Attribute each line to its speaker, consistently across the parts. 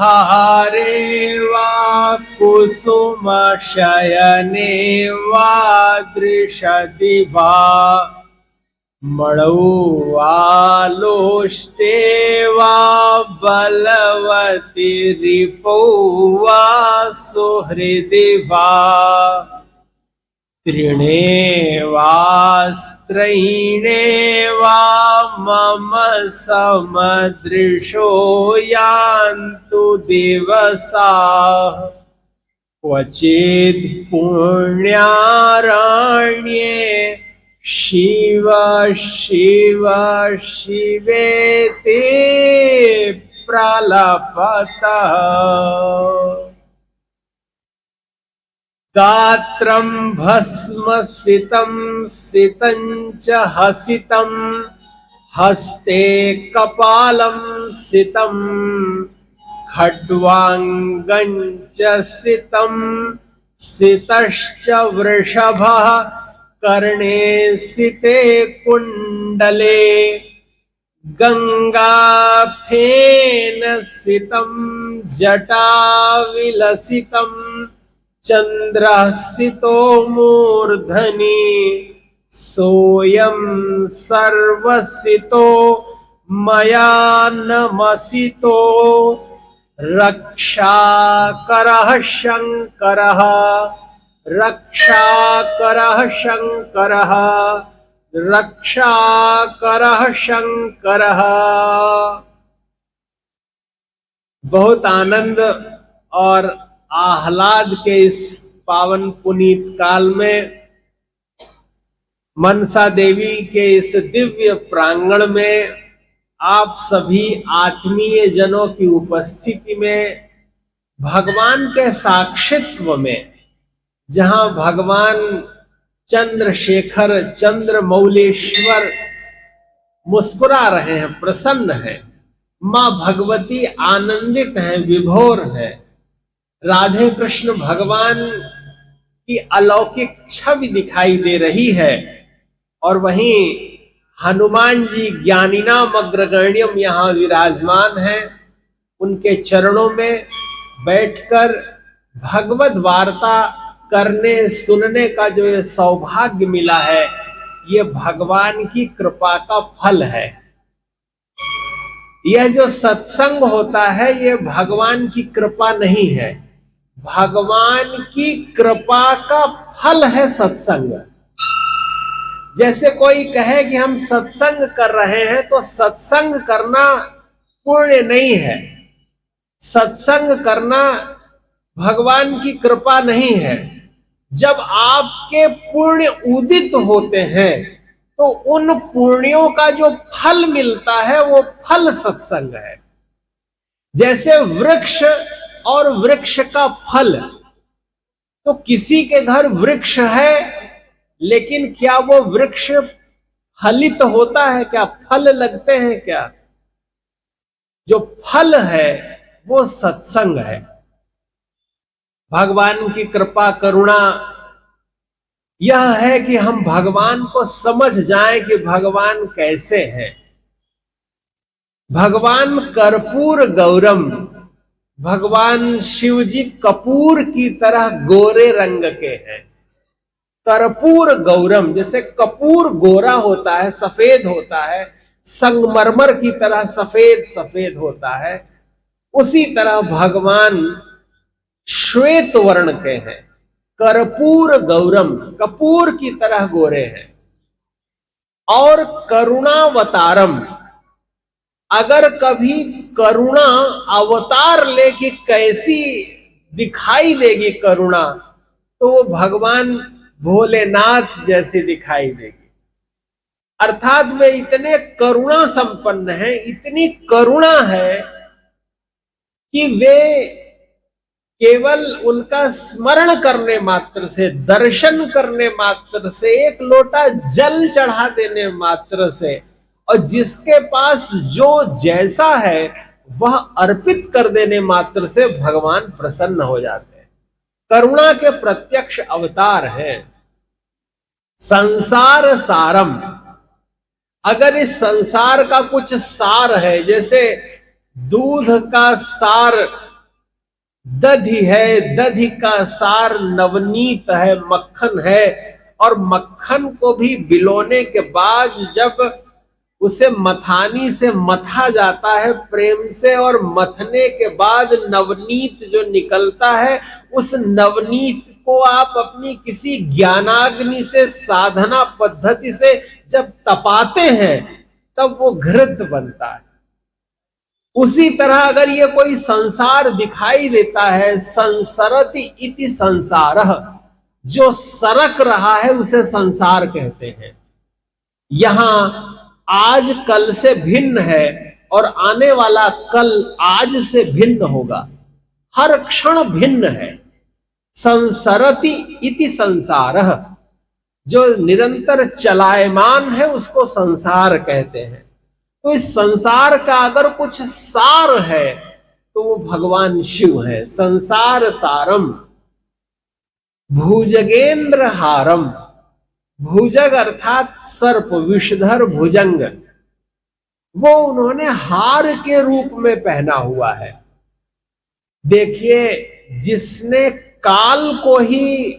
Speaker 1: वा कुसुम शयने वा दृशदिवा मणौवालोष्टे वा बलवति रिपो वा सुहृदि वा त्रिणे वा स्त्रैणे वा मम समदृशो यान्तु दिवसाः क्वचित् पुण्यारण्ये शिव शिव शिवेति प्रलपतः गात्रं भस्मसितं सितं च हसितं हस्ते कपालं सितं खड्वांगं च सितं सितश्च वृषभः कर्णे सिते कुण्डले गंगाफेन सितं जटाविलसितं चंद्रसितो मूर्धनि सोऽयं सर्वसितो मया नमसितो रक्षाकरः शंकरः रक्षाकरः शंकरः रक्षाकरः शंकरः। बहुत आनंद और आह्लाद के इस पावन पुनीत काल में मनसा देवी के इस दिव्य प्रांगण में आप सभी आत्मीय जनों की उपस्थिति में भगवान के साक्षित्व में, जहां भगवान चंद्रशेखर चंद्रमौलेश्वर मुस्कुरा रहे हैं, प्रसन्न हैं, मां भगवती आनंदित हैं, विभोर हैं, राधे कृष्ण भगवान की अलौकिक छवि दिखाई दे रही है, और वहीं हनुमान जी ज्ञानिनाम अग्रगण्यम यहाँ विराजमान हैं। उनके चरणों में बैठकर भगवद वार्ता करने सुनने का जो ये सौभाग्य मिला है, ये भगवान की कृपा का फल है। यह जो सत्संग होता है ये भगवान की कृपा नहीं है, भगवान की कृपा का फल है सत्संग। जैसे कोई कहे कि हम सत्संग कर रहे हैं, तो सत्संग करना पुण्य नहीं है, सत्संग करना भगवान की कृपा नहीं है। जब आपके पुण्य उदित होते हैं तो उन पुण्यों का जो फल मिलता है वो फल सत्संग है। जैसे वृक्ष और वृक्ष का फल, तो किसी के घर वृक्ष है लेकिन क्या वो वृक्ष फलित होता है क्या, फल लगते हैं क्या? जो फल है वो सत्संग है। भगवान की कृपा करुणा यह है कि हम भगवान को समझ जाएं कि भगवान कैसे हैं। भगवान कर्पूर गौरम, भगवान शिव जी कपूर की तरह गोरे रंग के हैं। कर्पूर गौरम, जैसे कपूर गोरा होता है, सफेद होता है, संगमरमर की तरह सफेद सफेद होता है, उसी तरह भगवान श्वेत वर्ण के हैं। कर्पूर गौरम, कपूर की तरह गोरे हैं। और करुणावतारम, अगर कभी करुणा अवतार लेके कैसी दिखाई देगी करुणा, तो वो भगवान भोलेनाथ जैसी दिखाई देगी। अर्थात वे इतने करुणा संपन्न हैं, इतनी करुणा है कि वे केवल उनका स्मरण करने मात्र से, दर्शन करने मात्र से, एक लोटा जल चढ़ा देने मात्र से, और जिसके पास जो जैसा है वह अर्पित कर देने मात्र से भगवान प्रसन्न हो जाते हैं। करुणा के प्रत्यक्ष अवतार हैं। संसार सारम, अगर इस संसार का कुछ सार है, जैसे दूध का सार दधि है, दधि का सार नवनीत है, मक्खन है। और मक्खन को भी बिलोने के बाद जब उसे मथानी से मथा जाता है प्रेम से, और मथने के बाद नवनीत जो निकलता है, उस नवनीत को आप अपनी किसी ज्ञानाग्नि से, साधना पद्धति से जब तपाते हैं, तब वो घृत बनता है। उसी तरह अगर ये कोई संसार दिखाई देता है, संसरति इति संसारः, जो सरक रहा है उसे संसार कहते हैं। यहां आज कल से भिन्न है और आने वाला कल आज से भिन्न होगा, हर क्षण भिन्न है। संसरति इति संसारः, जो निरंतर चलायमान है उसको संसार कहते हैं। तो इस संसार का अगर कुछ सार है तो वो भगवान शिव है। संसार सारम भुजगेंद्र हारम, भुजग अर्थात सर्प, विषधर भुजंग, वो उन्होंने हार के रूप में पहना हुआ है। देखिए, जिसने काल को ही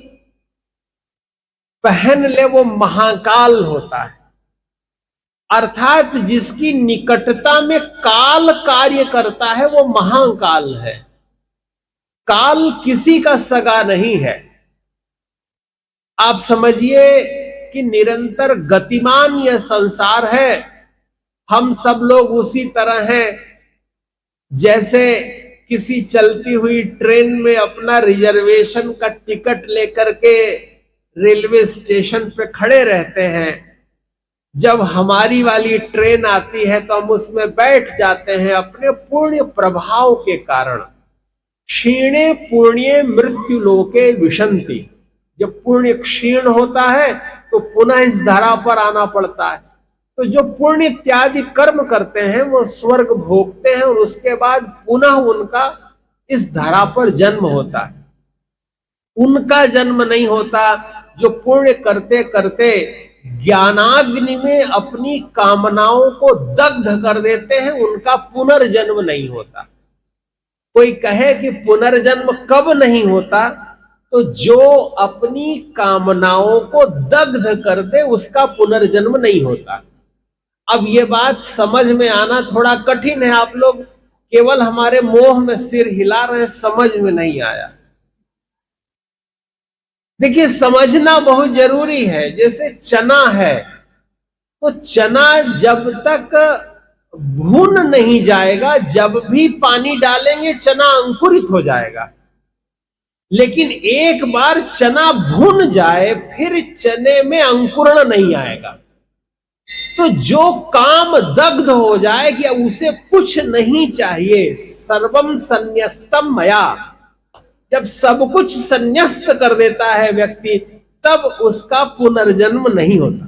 Speaker 1: पहन ले वो महाकाल होता है, अर्थात जिसकी निकटता में काल कार्य करता है वो महाकाल है। काल किसी का सगा नहीं है। आप समझिए कि निरंतर गतिमान यह संसार है। हम सब लोग उसी तरह हैं जैसे किसी चलती हुई ट्रेन में अपना रिजर्वेशन का टिकट लेकर के रेलवे स्टेशन पे खड़े रहते हैं। जब हमारी वाली ट्रेन आती है तो हम उसमें बैठ जाते हैं अपने पुण्य प्रभाव के कारण। क्षीणे पुण्ये मृत्यु लोके विशंति, जब पुण्य क्षीण होता है तो पुनः इस धरा पर आना पड़ता है। तो जो पुण्य इत्यादि कर्म करते हैं वो स्वर्ग भोगते हैं और उसके बाद पुनः उनका इस धरा पर जन्म होता है। उनका जन्म नहीं होता जो पुण्य करते करते ज्ञानाग्नि में अपनी कामनाओं को दग्ध कर देते हैं, उनका पुनर्जन्म नहीं होता। कोई कहे कि पुनर्जन्म कब नहीं होता, तो जो अपनी कामनाओं को दग्ध कर दे उसका पुनर्जन्म नहीं होता। अब ये बात समझ में आना थोड़ा कठिन है। आप लोग केवल हमारे मोह में सिर हिला रहे हैं, समझ में नहीं आया। देखिए, समझना बहुत जरूरी है। जैसे चना है, तो चना जब तक भून नहीं जाएगा, जब भी पानी डालेंगे चना अंकुरित हो जाएगा। लेकिन एक बार चना भून जाए फिर चने में अंकुरण नहीं आएगा। तो जो काम दग्ध हो जाए कि उसे कुछ नहीं चाहिए, सर्वम संन्यस्तम मया, जब सब कुछ संन्यस्त कर देता है व्यक्ति, तब उसका पुनर्जन्म नहीं होता।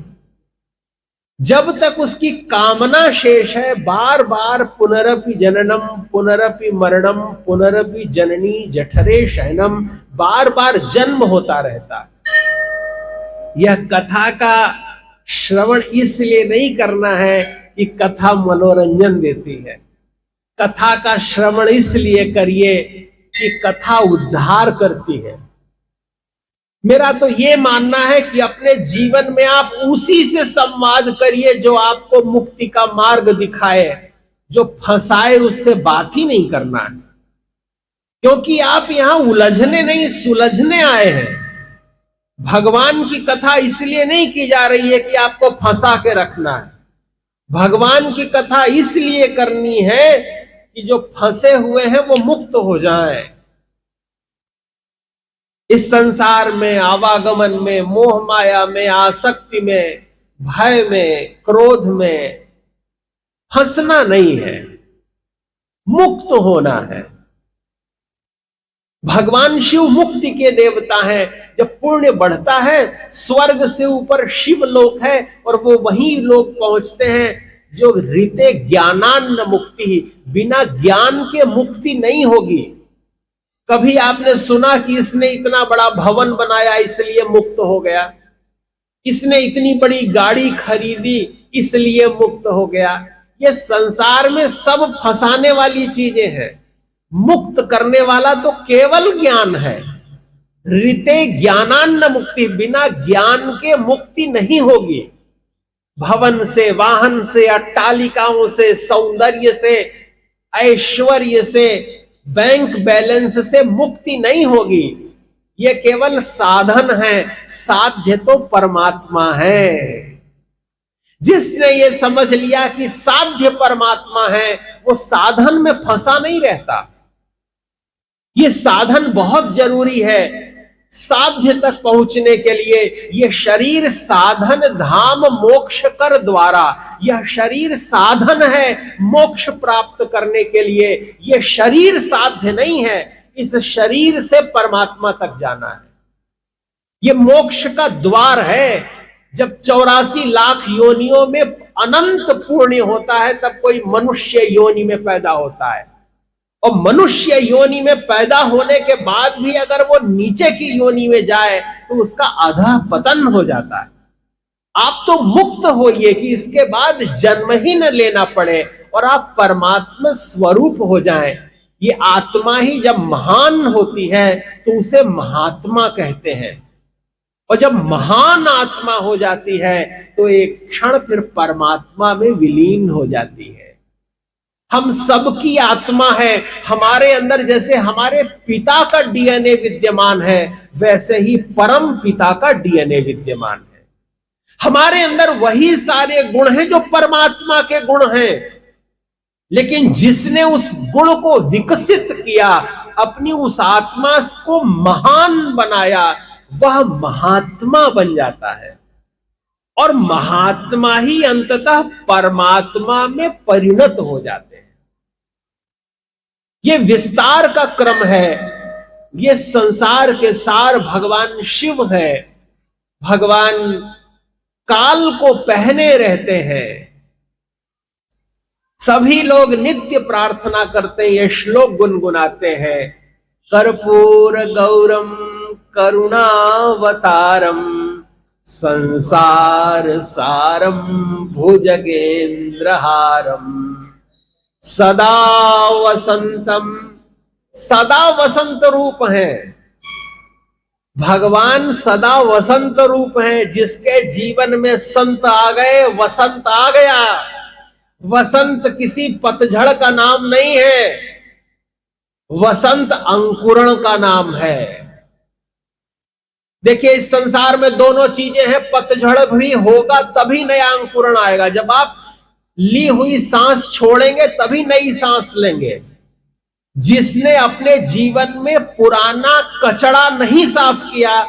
Speaker 1: जब तक उसकी कामना शेष है, बार बार पुनरपि जननम पुनरपि मरणम पुनरपि जननी जठरे शयनम, बार बार जन्म होता रहता है। यह कथा का श्रवण इसलिए नहीं करना है कि कथा मनोरंजन देती है। कथा का श्रवण इसलिए करिए कि कथा उद्धार करती है। मेरा तो ये मानना है कि अपने जीवन में आप उसी से संवाद करिए जो आपको मुक्ति का मार्ग दिखाए। जो फंसाए उससे बात ही नहीं करना है, क्योंकि आप यहां उलझने नहीं सुलझने आए हैं। भगवान की कथा इसलिए नहीं की जा रही है कि आपको फंसा के रखना है। भगवान की कथा इसलिए करनी है कि जो फंसे हुए हैं वो मुक्त हो जाएं। इस संसार में, आवागमन में, मोह माया में, आसक्ति में, भय में, क्रोध में फंसना नहीं है, मुक्त होना है। भगवान शिव मुक्ति के देवता हैं। जब पुण्य बढ़ता है, स्वर्ग से ऊपर शिव लोक है और वो वहीं लोग पहुंचते हैं जो ऋते ज्ञानान्न मुक्ति, बिना ज्ञान के मुक्ति नहीं होगी। कभी आपने सुना कि इसने इतना बड़ा भवन बनाया इसलिए मुक्त हो गया, इसने इतनी बड़ी गाड़ी खरीदी इसलिए मुक्त हो गया? ये संसार में सब फंसाने वाली चीजें हैं। मुक्त करने वाला तो केवल ज्ञान है। ऋते ज्ञानान्न मुक्ति, बिना ज्ञान के मुक्ति नहीं होगी। भवन से, वाहन से, अट्टालिकाओं से, सौंदर्य से, ऐश्वर्य से, बैंक बैलेंस से मुक्ति नहीं होगी। ये केवल साधन है, साध्य तो परमात्मा है। जिसने ये समझ लिया कि साध्य परमात्मा है, वो साधन में फंसा नहीं रहता। ये साधन बहुत जरूरी है साध्य तक पहुंचने के लिए। यह शरीर साधन धाम मोक्ष कर द्वारा, यह शरीर साधन है मोक्ष प्राप्त करने के लिए। यह शरीर साध्य नहीं है, इस शरीर से परमात्मा तक जाना है। यह मोक्ष का द्वार है। जब 84 लाख योनियों में अनंत पुण्य होता है, तब कोई मनुष्य योनि में पैदा होता है। और मनुष्य योनि में पैदा होने के बाद भी अगर वो नीचे की योनि में जाए तो उसका आधा पतन हो जाता है। आप तो मुक्त होइए कि इसके बाद जन्म ही न लेना पड़े और आप परमात्मा स्वरूप हो जाएं। ये आत्मा ही जब महान होती है तो उसे महात्मा कहते हैं, और जब महान आत्मा हो जाती है तो एक क्षण फिर परमात्मा में विलीन हो जाती है। हम सबकी आत्मा है। हमारे अंदर जैसे हमारे पिता का डीएनए विद्यमान है, वैसे ही परम पिता का डीएनए विद्यमान है। हमारे अंदर वही सारे गुण हैं जो परमात्मा के गुण हैं, लेकिन जिसने उस गुण को विकसित किया, अपनी उस आत्मा को महान बनाया, वह महात्मा बन जाता है। और महात्मा ही अंततः परमात्मा में परिणत हो जाते हैं। ये विस्तार का क्रम है। ये संसार के सार भगवान शिव है। भगवान काल को पहने रहते हैं। सभी लोग नित्य प्रार्थना करते हैं, ये श्लोक गुनगुनाते हैं। कर्पूर गौरम करुणावतारम संसार सारम भुजगेंद्रहारम सदा वसंतम। सदा वसंत रूप है भगवान, सदा वसंत रूप है। जिसके जीवन में संत आ गए, वसंत आ गया। वसंत किसी पतझड़ का नाम नहीं है, वसंत अंकुरण का नाम है। देखिए, इस संसार में दोनों चीजें हैं। पतझड़ भी होगा तभी नया अंकुरण आएगा। जब आप ली हुई सांस छोड़ेंगे तभी नई सांस लेंगे। जिसने अपने जीवन में पुराना कचरा नहीं साफ किया,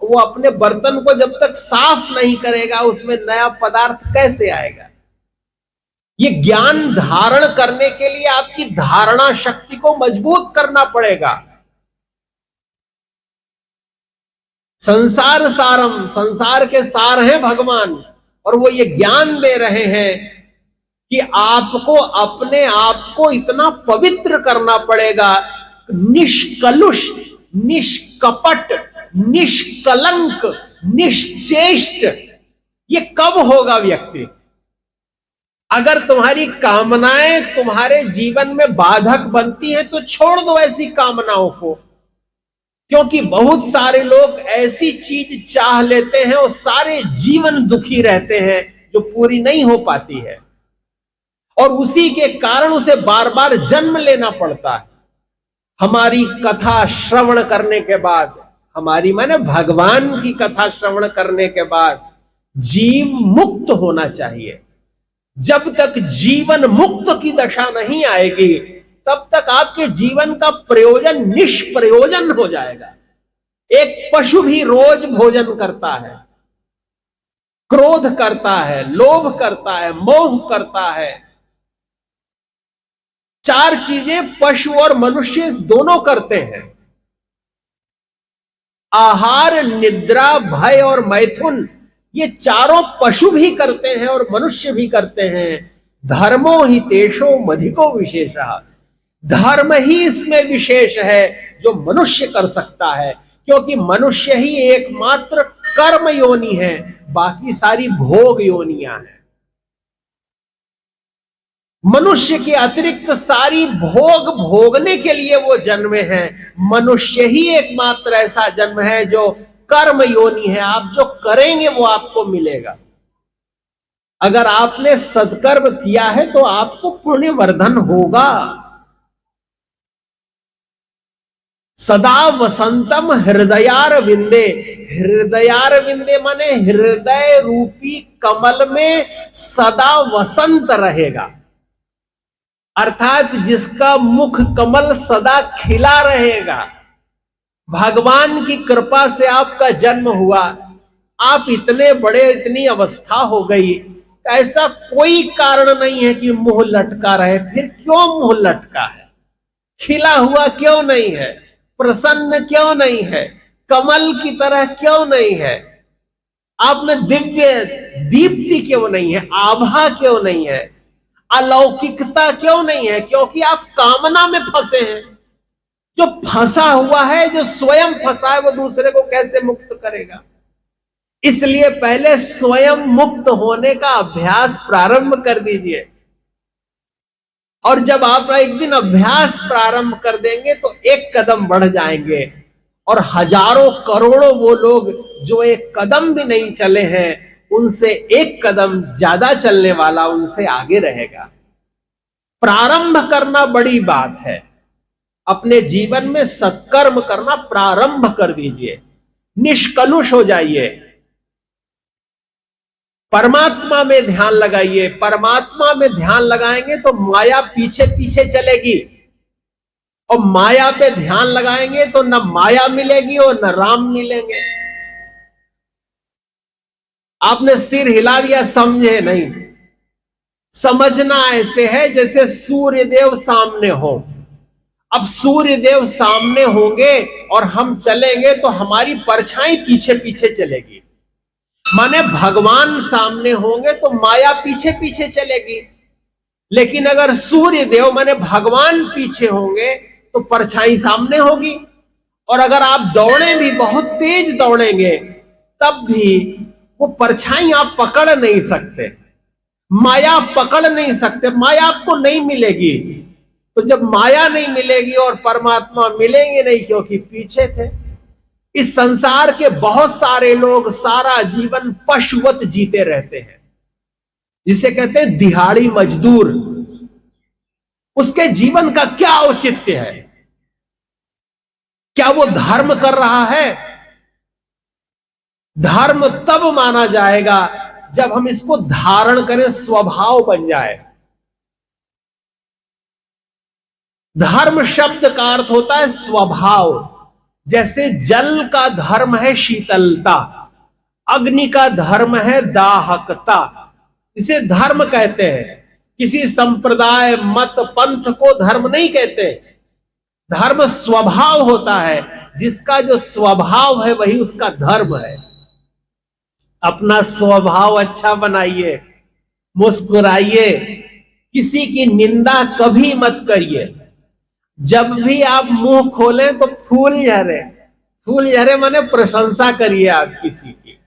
Speaker 1: वो अपने बर्तन को जब तक साफ नहीं करेगा, उसमें नया पदार्थ कैसे आएगा। ये ज्ञान धारण करने के लिए आपकी धारणा शक्ति को मजबूत करना पड़ेगा। संसार सारम, संसार के सार हैं भगवान, और वो ये ज्ञान दे रहे हैं कि आपको अपने आप को इतना पवित्र करना पड़ेगा, निष्कलुष, निष्कपट, निष्कलंक, निश्चेष्ट। ये कब होगा व्यक्ति? अगर तुम्हारी कामनाएं तुम्हारे जीवन में बाधक बनती हैं तो छोड़ दो ऐसी कामनाओं को। क्योंकि बहुत सारे लोग ऐसी चीज चाह लेते हैं और सारे जीवन दुखी रहते हैं जो पूरी नहीं हो पाती है, और उसी के कारण उसे बार बार जन्म लेना पड़ता है। हमारी कथा श्रवण करने के बाद, हमारी माने भगवान की कथा श्रवण करने के बाद जीव मुक्त होना चाहिए। जब तक जीवन मुक्त की दशा नहीं आएगी, तब तक आपके जीवन का प्रयोजन निष्प्रयोजन हो जाएगा। एक पशु भी रोज भोजन करता है, क्रोध करता है, लोभ करता है, मोह करता है। चार चीजें पशु और मनुष्य दोनों करते हैं। आहार, निद्रा, भय और मैथुन, ये चारों पशु भी करते हैं और मनुष्य भी करते हैं। धर्मो ही तेषो मधिको विशेषः, धर्म ही इसमें विशेष है जो मनुष्य कर सकता है, क्योंकि मनुष्य ही एकमात्र कर्म योनि है, बाकी सारी भोग योनियां हैं। मनुष्य के अतिरिक्त सारी भोग भोगने के लिए वो जन्मे हैं। मनुष्य ही एकमात्र ऐसा जन्म है जो कर्म योनि है। आप जो करेंगे वो आपको मिलेगा। अगर आपने सत्कर्म किया है तो आपको पुण्य वर्धन होगा। सदा वसंतम हृदयार विंदे। हृदयार विंदे माने हृदय रूपी कमल में सदा वसंत रहेगा, अर्थात जिसका मुख कमल सदा खिला रहेगा। भगवान की कृपा से आपका जन्म हुआ, आप इतने बड़े, इतनी अवस्था हो गई, ऐसा कोई कारण नहीं है कि मुंह लटका रहे। फिर क्यों मुंह लटका है? खिला हुआ क्यों नहीं है? प्रसन्न क्यों नहीं है? कमल की तरह क्यों नहीं है? आप में दिव्य दीप्ति क्यों नहीं है? आभा क्यों नहीं है? अलौकिकता क्यों नहीं है? क्योंकि आप कामना में फंसे हैं। जो फंसा हुआ है, जो स्वयं फंसा है, वो दूसरे को कैसे मुक्त करेगा? इसलिए पहले स्वयं मुक्त होने का अभ्यास प्रारंभ कर दीजिए। और जब आप एक दिन अभ्यास प्रारंभ कर देंगे तो एक कदम बढ़ जाएंगे, और हजारों करोड़ों वो लोग जो एक कदम भी नहीं चले हैं, उनसे एक कदम ज्यादा चलने वाला उनसे आगे रहेगा। प्रारंभ करना बड़ी बात है। अपने जीवन में सत्कर्म करना प्रारंभ कर दीजिए, निष्कलुष हो जाइए, परमात्मा में ध्यान लगाइए। परमात्मा में ध्यान लगाएंगे तो माया पीछे पीछे चलेगी, और माया पे ध्यान लगाएंगे तो न माया मिलेगी और न राम मिलेंगे। आपने सिर हिला दिया, समझे नहीं। समझना ऐसे है जैसे सूर्य देव सामने हो। अब सूर्य देव सामने होंगे और हम चलेंगे तो हमारी परछाई पीछे पीछे चलेगी। माने भगवान सामने होंगे तो माया पीछे पीछे चलेगी। लेकिन अगर सूर्य देव माने भगवान पीछे होंगे तो परछाई सामने होगी। और अगर आप दौड़े भी, बहुत तेज दौड़ेंगे, तब भी वो परछाई आप पकड़ नहीं सकते, माया पकड़ नहीं सकते, माया आपको नहीं मिलेगी। तो जब माया नहीं मिलेगी और परमात्मा मिलेंगे नहीं, क्योंकि पीछे थे। इस संसार के बहुत सारे लोग सारा जीवन पशुवत जीते रहते हैं, जिसे कहते हैं दिहाड़ी मजदूर। उसके जीवन का क्या औचित्य है? क्या वो धर्म कर रहा है? धर्म तब माना जाएगा जब हम इसको धारण करें, स्वभाव बन जाए। धर्म शब्द का अर्थ होता है स्वभाव। जैसे जल का धर्म है शीतलता, अग्नि का धर्म है दाहकता, इसे धर्म कहते हैं। किसी संप्रदाय, मत, पंथ को धर्म नहीं कहते। धर्म स्वभाव होता है, जिसका जो स्वभाव है वही उसका धर्म है। अपना स्वभाव अच्छा बनाइए, मुस्कुराइए, किसी की निंदा कभी मत करिए। जब भी आप मुंह खोलें तो फूल झरे। फूल झरे माने प्रशंसा करिए आप किसी की।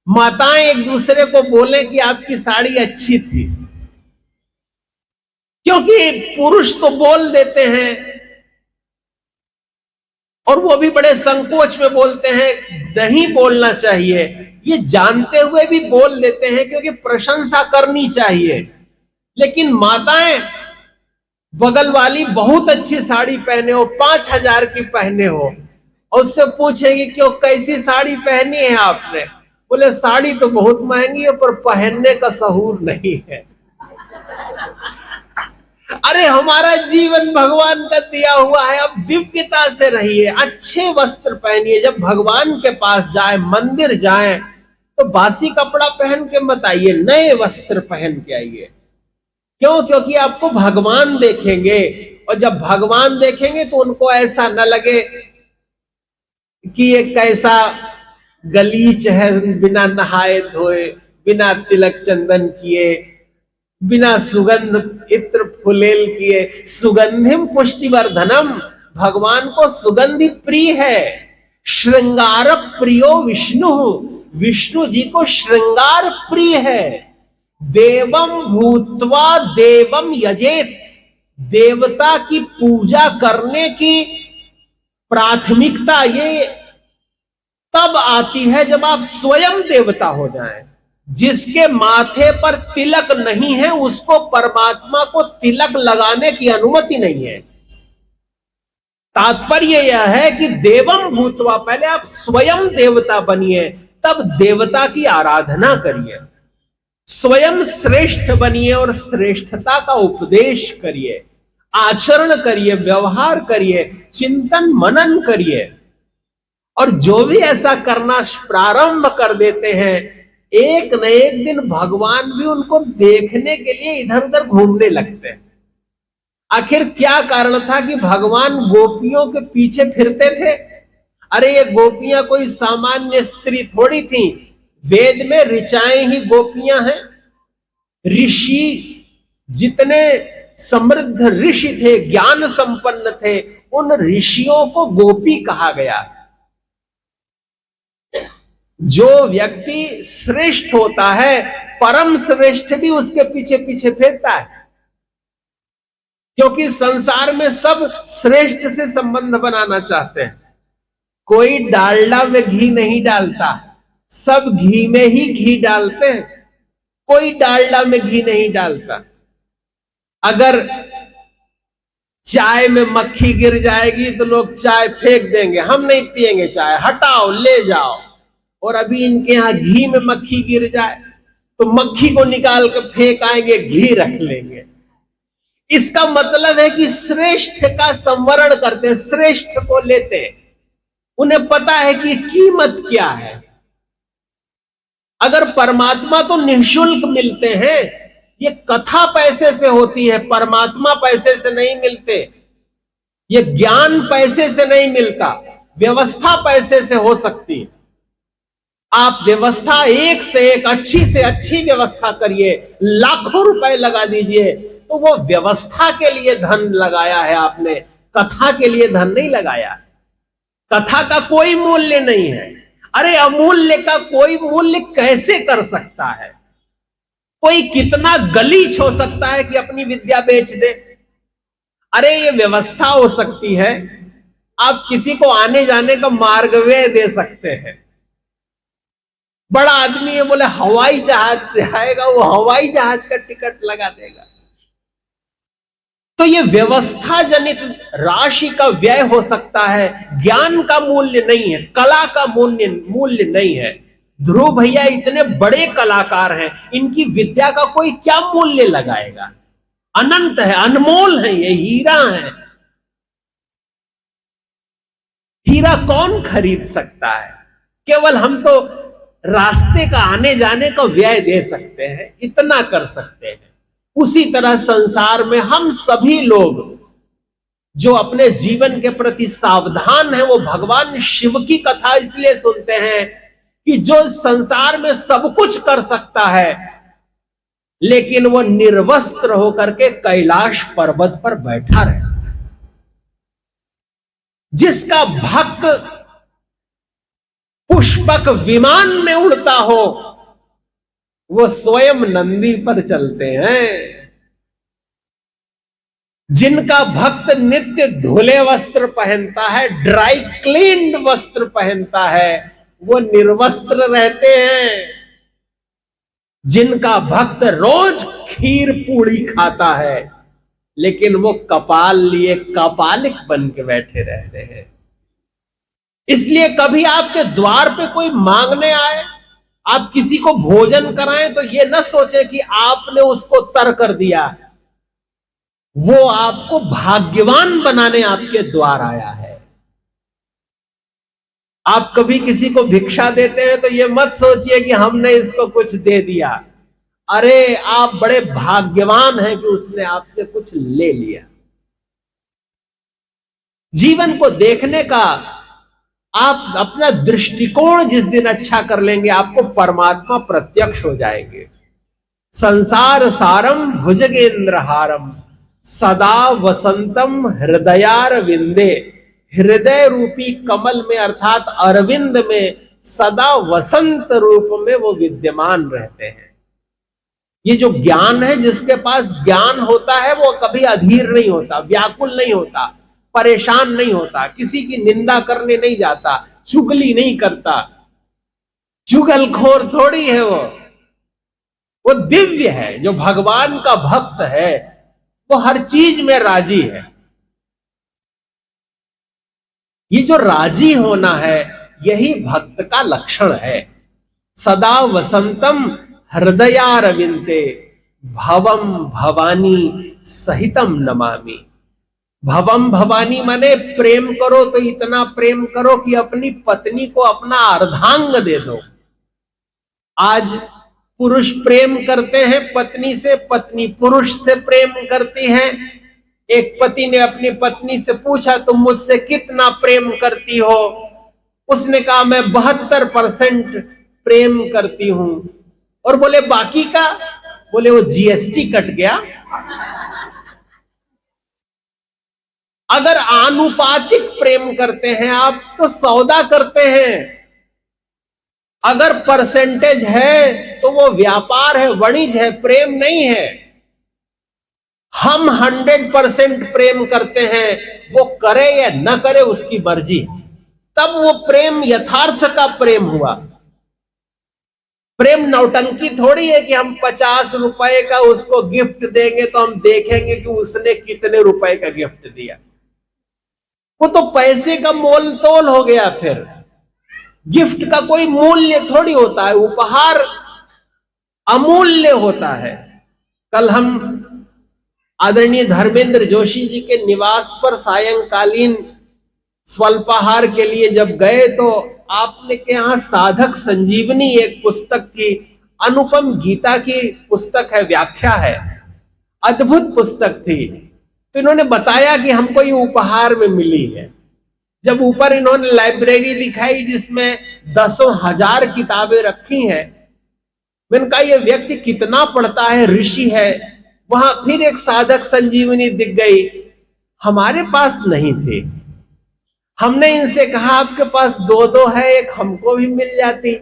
Speaker 1: माताएं एक दूसरे को बोले कि आपकी साड़ी अच्छी थी, क्योंकि पुरुष तो बोल देते हैं और वो भी बड़े संकोच में बोलते हैं, नहीं बोलना चाहिए, ये जानते हुए भी बोल देते हैं क्योंकि प्रशंसा करनी चाहिए। लेकिन माताएं, बगल वाली बहुत अच्छी साड़ी पहने हो, 5,000 की पहने हो, और उससे पूछेंगे क्यों, कैसी साड़ी पहनी है आपने? बोले साड़ी तो बहुत महंगी है पर पहनने का सहूर नहीं है। अरे हमारा जीवन भगवान का दिया हुआ है, अब दिव्यता से रहिए, अच्छे वस्त्र पहनिए। जब भगवान के पास जाए, मंदिर जाए, तो बासी कपड़ा पहन के मत आइए, नए वस्त्र पहन के आइए। क्यों? क्योंकि आपको भगवान देखेंगे, और जब भगवान देखेंगे तो उनको ऐसा न लगे कि ये कैसा गलीच है, बिना नहाए धोए, बिना तिलक चंदन किए, बिना सुगंध इत्र फुलेल किए। सुगंधिम पुष्टिवर्धनम, भगवान को सुगंधि प्रिय है। श्रृंगार प्रियो विष्णु, विष्णु जी को श्रृंगार प्रिय है। देवम भूत्वा देवम यजेत। देवता की पूजा करने की प्राथमिकता ये तब आती है जब आप स्वयं देवता हो जाएं। जिसके माथे पर तिलक नहीं है उसको परमात्मा को तिलक लगाने की अनुमति नहीं है। तात्पर्य यह है कि देवम भूतवा, पहले आप स्वयं देवता बनिए, तब देवता की आराधना करिए। स्वयं श्रेष्ठ बनिए और श्रेष्ठता का उपदेश करिए, आचरण करिए, व्यवहार करिए, चिंतन मनन करिए। और जो भी ऐसा करना प्रारंभ कर देते हैं, एक न एक दिन भगवान भी उनको देखने के लिए इधर उधर घूमने लगते हैं। आखिर क्या कारण था कि भगवान गोपियों के पीछे फिरते थे? अरे ये गोपियां कोई सामान्य स्त्री थोड़ी थी। वेद में ऋचाएं ही गोपियां हैं। ऋषि जितने समृद्ध ऋषि थे, ज्ञान संपन्न थे, उन ऋषियों को गोपी कहा गया। जो व्यक्ति श्रेष्ठ होता है, परम श्रेष्ठ भी उसके पीछे पीछे फिरता है, क्योंकि संसार में सब श्रेष्ठ से संबंध बनाना चाहते हैं। कोई डालडा में घी नहीं डालता, सब घी में ही घी डालते हैं। कोई डालडा में घी नहीं डालता। अगर चाय में मक्खी गिर जाएगी तो लोग चाय फेंक देंगे, हम नहीं पिएंगे चाय, हटाओ ले जाओ। और अभी इनके यहां घी में मक्खी गिर जाए तो मक्खी को निकाल कर फेंक आएंगे, घी रख लेंगे। इसका मतलब है कि श्रेष्ठ का संवरण करते हैं, श्रेष्ठ को लेते हैं। उन्हें पता है कि कीमत क्या है। अगर परमात्मा तो निःशुल्क मिलते हैं, ये कथा पैसे से होती है, परमात्मा पैसे से नहीं मिलते। ये ज्ञान पैसे से नहीं मिलता, व्यवस्था पैसे से हो सकती है। आप व्यवस्था एक से एक अच्छी से अच्छी व्यवस्था करिए, लाखों रुपए लगा दीजिए, तो वो व्यवस्था के लिए धन लगाया है आपने, कथा के लिए धन नहीं लगाया। कथा का कोई मूल्य नहीं है। अरे अमूल्य का कोई मूल्य कैसे कर सकता है? कोई कितना गलीच हो सकता है कि अपनी विद्या बेच दे? अरे ये व्यवस्था हो सकती है, आप किसी को आने जाने का मार्ग व्यय दे सकते हैं। बड़ा आदमी है, बोले हवाई जहाज से आएगा, वो हवाई जहाज का टिकट लगा देगा। तो ये व्यवस्था जनित राशि का व्यय हो सकता है, ज्ञान का मूल्य नहीं है, कला का मूल्य नहीं है। ध्रुव भैया इतने बड़े कलाकार हैं, इनकी विद्या का कोई क्या मूल्य लगाएगा? अनंत है, अनमोल है, ये हीरा है। हीरा कौन खरीद सकता है? केवल हम तो रास्ते का आने जाने का व्यय दे सकते हैं, इतना कर सकते हैं। उसी तरह संसार में हम सभी लोग जो अपने जीवन के प्रति सावधान हैं, वो भगवान शिव की कथा इसलिए सुनते हैं कि जो संसार में सब कुछ कर सकता है, लेकिन वो निर्वस्त्र होकर के कैलाश पर्वत पर बैठा रहता है। जिसका भक्त पुष्पक विमान में उड़ता हो, वो स्वयं नंदी पर चलते हैं। जिनका भक्त नित्य धुले वस्त्र पहनता है, ड्राई क्लीन्ड वस्त्र पहनता है, वो निर्वस्त्र रहते हैं। जिनका भक्त रोज खीर पूड़ी खाता है, लेकिन वो कपाल लिए कपालिक बन के बैठे रहते हैं। इसलिए कभी आपके द्वार पे कोई मांगने आए, आप किसी को भोजन कराएं, तो ये न सोचे कि आपने उसको तर कर दिया। वो आपको भाग्यवान बनाने आपके द्वार आया है। आप कभी किसी को भिक्षा देते हैं तो ये मत सोचिए कि हमने इसको कुछ दे दिया। अरे आप बड़े भाग्यवान हैं कि उसने आपसे कुछ ले लिया। जीवन को देखने का आप अपना दृष्टिकोण जिस दिन अच्छा कर लेंगे, आपको परमात्मा प्रत्यक्ष हो जाएंगे। संसार सारम भुजगेंद्रहारम सदा वसंतम हृदयार विंदे। हृदय रूपी कमल में अर्थात अरविंद में सदा वसंत रूप में वो विद्यमान रहते हैं। ये जो ज्ञान है, जिसके पास ज्ञान होता है वो कभी अधीर नहीं होता, व्याकुल नहीं होता, परेशान नहीं होता, किसी की निंदा करने नहीं जाता, चुगली नहीं करता। चुगलखोर थोड़ी है वो दिव्य है। जो भगवान का भक्त है वो हर चीज में राजी है। ये जो राजी होना है यही भक्त का लक्षण है। सदा वसंतम हृदयारविंदे भवम भवानी सहितम नमामि। भवम भवानी माने प्रेम करो तो इतना प्रेम करो कि अपनी पत्नी को अपना अर्धांग दे दो। आज पुरुष प्रेम करते हैं पत्नी से, पत्नी पुरुष से प्रेम करती है। एक पति ने अपनी पत्नी से पूछा तुम मुझसे कितना प्रेम करती हो? उसने कहा मैं 72% प्रेम करती हूं। और बोले बाकी का? बोले वो जीएसटी कट गया। अगर आनुपातिक प्रेम करते हैं आप तो सौदा करते हैं। अगर परसेंटेज है तो वो व्यापार है, वाणिज्य है, प्रेम नहीं है। हम 100% प्रेम करते हैं, वो करे या न करे उसकी मर्जी, तब वो प्रेम यथार्थ का प्रेम हुआ। प्रेम नौटंकी थोड़ी है कि हम 50 रुपए का उसको गिफ्ट देंगे तो हम देखेंगे कि उसने कितने रुपए का गिफ्ट दिया। वो तो पैसे का मोल तोल हो गया। फिर गिफ्ट का कोई मूल्य थोड़ी होता है, उपहार अमूल्य होता है। कल हम आदरणीय धर्मेंद्र जोशी जी के निवास पर सायंकालीन स्वल्पाहार के लिए जब गए तो आपने के यहां साधक संजीवनी एक पुस्तक की, अनुपम गीता की पुस्तक है, व्याख्या है, अद्भुत पुस्तक थी। तो इन्होंने बताया कि हमको ये उपहार में मिली है। जब ऊपर इन्होंने लाइब्रेरी दिखाई जिसमें 10,000 किताबें रखी हैं, मैंने कहा ये व्यक्ति कितना पढ़ता है, ऋषि है। वहां फिर एक साधक संजीवनी दिख गई, हमारे पास नहीं थे। हमने इनसे कहा आपके पास 2 है, एक हमको भी मिल जाती।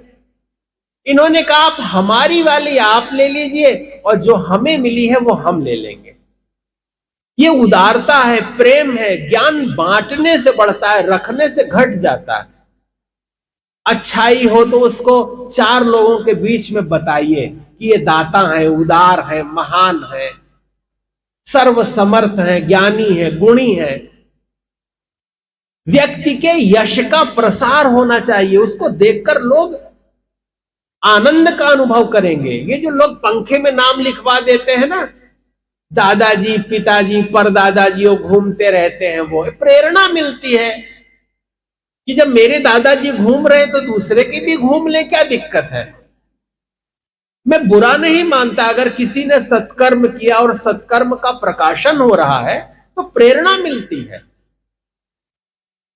Speaker 1: इन्होंने कहा आप हमारी वाली आप ले लीजिए और जो हमें मिली है वो हम ले लेंगे। ये उदारता है, प्रेम है। ज्ञान बांटने से बढ़ता है, रखने से घट जाता है। अच्छाई हो तो उसको 4 लोगों के बीच में बताइए कि ये दाता है, उदार है, महान है, सर्वसमर्थ है, ज्ञानी है, गुणी है। व्यक्ति के यश का प्रसार होना चाहिए, उसको देखकर लोग आनंद का अनुभव करेंगे। ये जो लोग पंखे में नाम लिखवा देते हैं ना, दादाजी, पिताजी, परदादाजी, वो घूमते रहते हैं, वो प्रेरणा मिलती है कि जब मेरे दादाजी घूम रहे तो दूसरे की भी घूम ले, क्या दिक्कत है। मैं बुरा नहीं मानता अगर किसी ने सत्कर्म किया और सत्कर्म का प्रकाशन हो रहा है तो प्रेरणा मिलती है।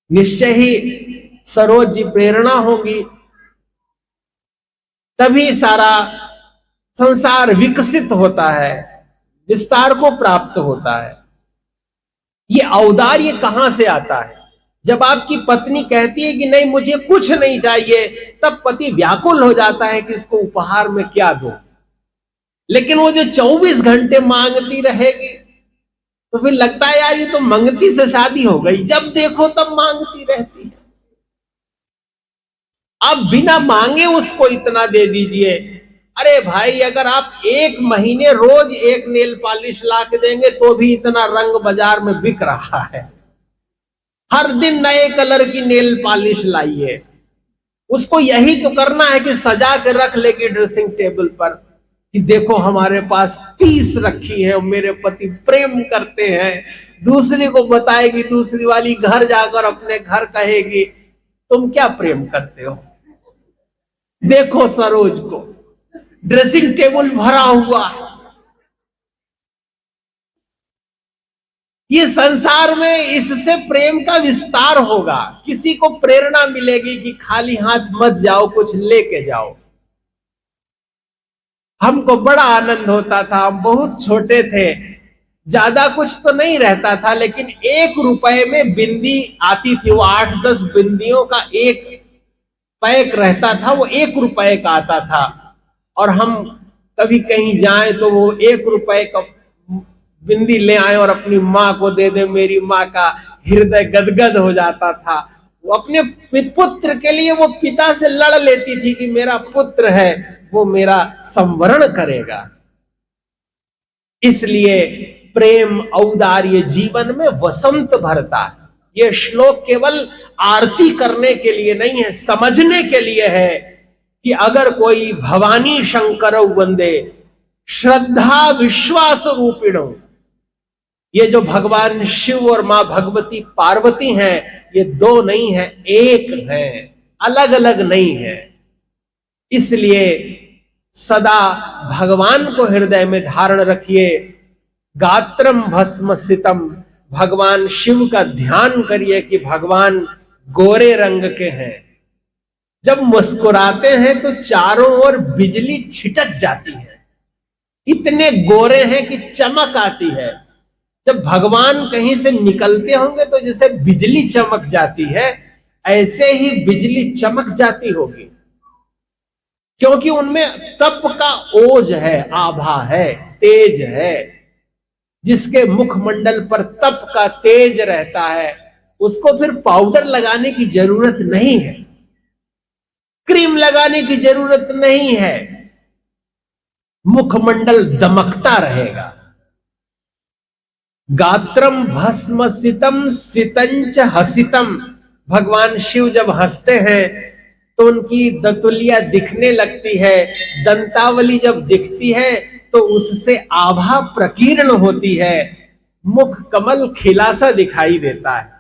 Speaker 1: निश्चय ही सरोज जी प्रेरणा होंगी, तभी सारा संसार विकसित होता है, विस्तार को प्राप्त होता है। ये औदार्य कहां से आता है? जब आपकी पत्नी कहती है कि नहीं मुझे कुछ नहीं चाहिए, तब पति व्याकुल हो जाता है कि इसको उपहार में क्या दूं। लेकिन वो जो 24 घंटे मांगती रहेगी तो फिर लगता है यार ये तो मंगती से शादी हो गई, जब देखो तब मांगती रहती है। आप बिना मांगे उसको इतना दे दीजिए। अरे भाई, अगर आप 1 महीने रोज एक नेल पॉलिश ला के देंगे तो भी इतना रंग बाजार में बिक रहा है। हर दिन नए कलर की नेल पॉलिश लाइए। उसको यही तो करना है कि सजा के रख लेगी ड्रेसिंग टेबल पर कि देखो हमारे पास 30 रखी है, मेरे पति प्रेम करते हैं। दूसरी को बताएगी, दूसरी वाली घर जाकर अपने घर कहेगी तुम क्या प्रेम करते हो, देखो सरोज को, ड्रेसिंग टेबल भरा हुआ। ये संसार में इससे प्रेम का विस्तार होगा। किसी को प्रेरणा मिलेगी कि खाली हाथ मत जाओ, कुछ लेके जाओ। हमको बड़ा आनंद होता था, हम बहुत छोटे थे, ज्यादा कुछ तो नहीं रहता था, लेकिन 1 रुपए में बिंदी आती थी। वो 8-10 बिंदियों का एक पैक रहता था, वो 1 रुपए का आता था। और हम कभी कहीं जाए तो वो 1 रुपए का बिंदी ले आए और अपनी माँ को दे दे। मेरी माँ का हृदय गदगद हो जाता था। वो अपने पुत्र के लिए वो पिता से लड़ लेती थी कि मेरा पुत्र है, वो मेरा संवरण करेगा। इसलिए प्रेम औदार्य जीवन में वसंत भरता है। ये श्लोक केवल आरती करने के लिए नहीं है, समझने के लिए है कि अगर कोई भवानी शंकर वंदे श्रद्धा विश्वास रूपिणो, ये जो भगवान शिव और मां भगवती पार्वती हैं, ये दो नहीं है, एक हैं, अलग अलग नहीं है। इसलिए सदा भगवान को हृदय में धारण रखिए। गात्रम भस्म सितम, भगवान शिव का ध्यान करिए कि भगवान गोरे रंग के हैं। जब मुस्कुराते हैं तो चारों ओर बिजली छिटक जाती है, इतने गोरे हैं कि चमक आती है। जब भगवान कहीं से निकलते होंगे तो जैसे बिजली चमक जाती है, ऐसे ही बिजली चमक जाती होगी, क्योंकि उनमें तप का ओज है, आभा है, तेज है। जिसके मुखमंडल पर तप का तेज रहता है, उसको फिर पाउडर लगाने की जरूरत नहीं है, क्रीम लगाने की जरूरत नहीं है, मुखमंडल दमकता रहेगा। गात्रम भस्म सितम सितंच हसितम, भगवान शिव जब हंसते हैं तो उनकी दंतुलिया दिखने लगती है, दंतावली जब दिखती है तो उससे आभा प्रकीर्ण होती है, मुख कमल खिला सा दिखाई देता है।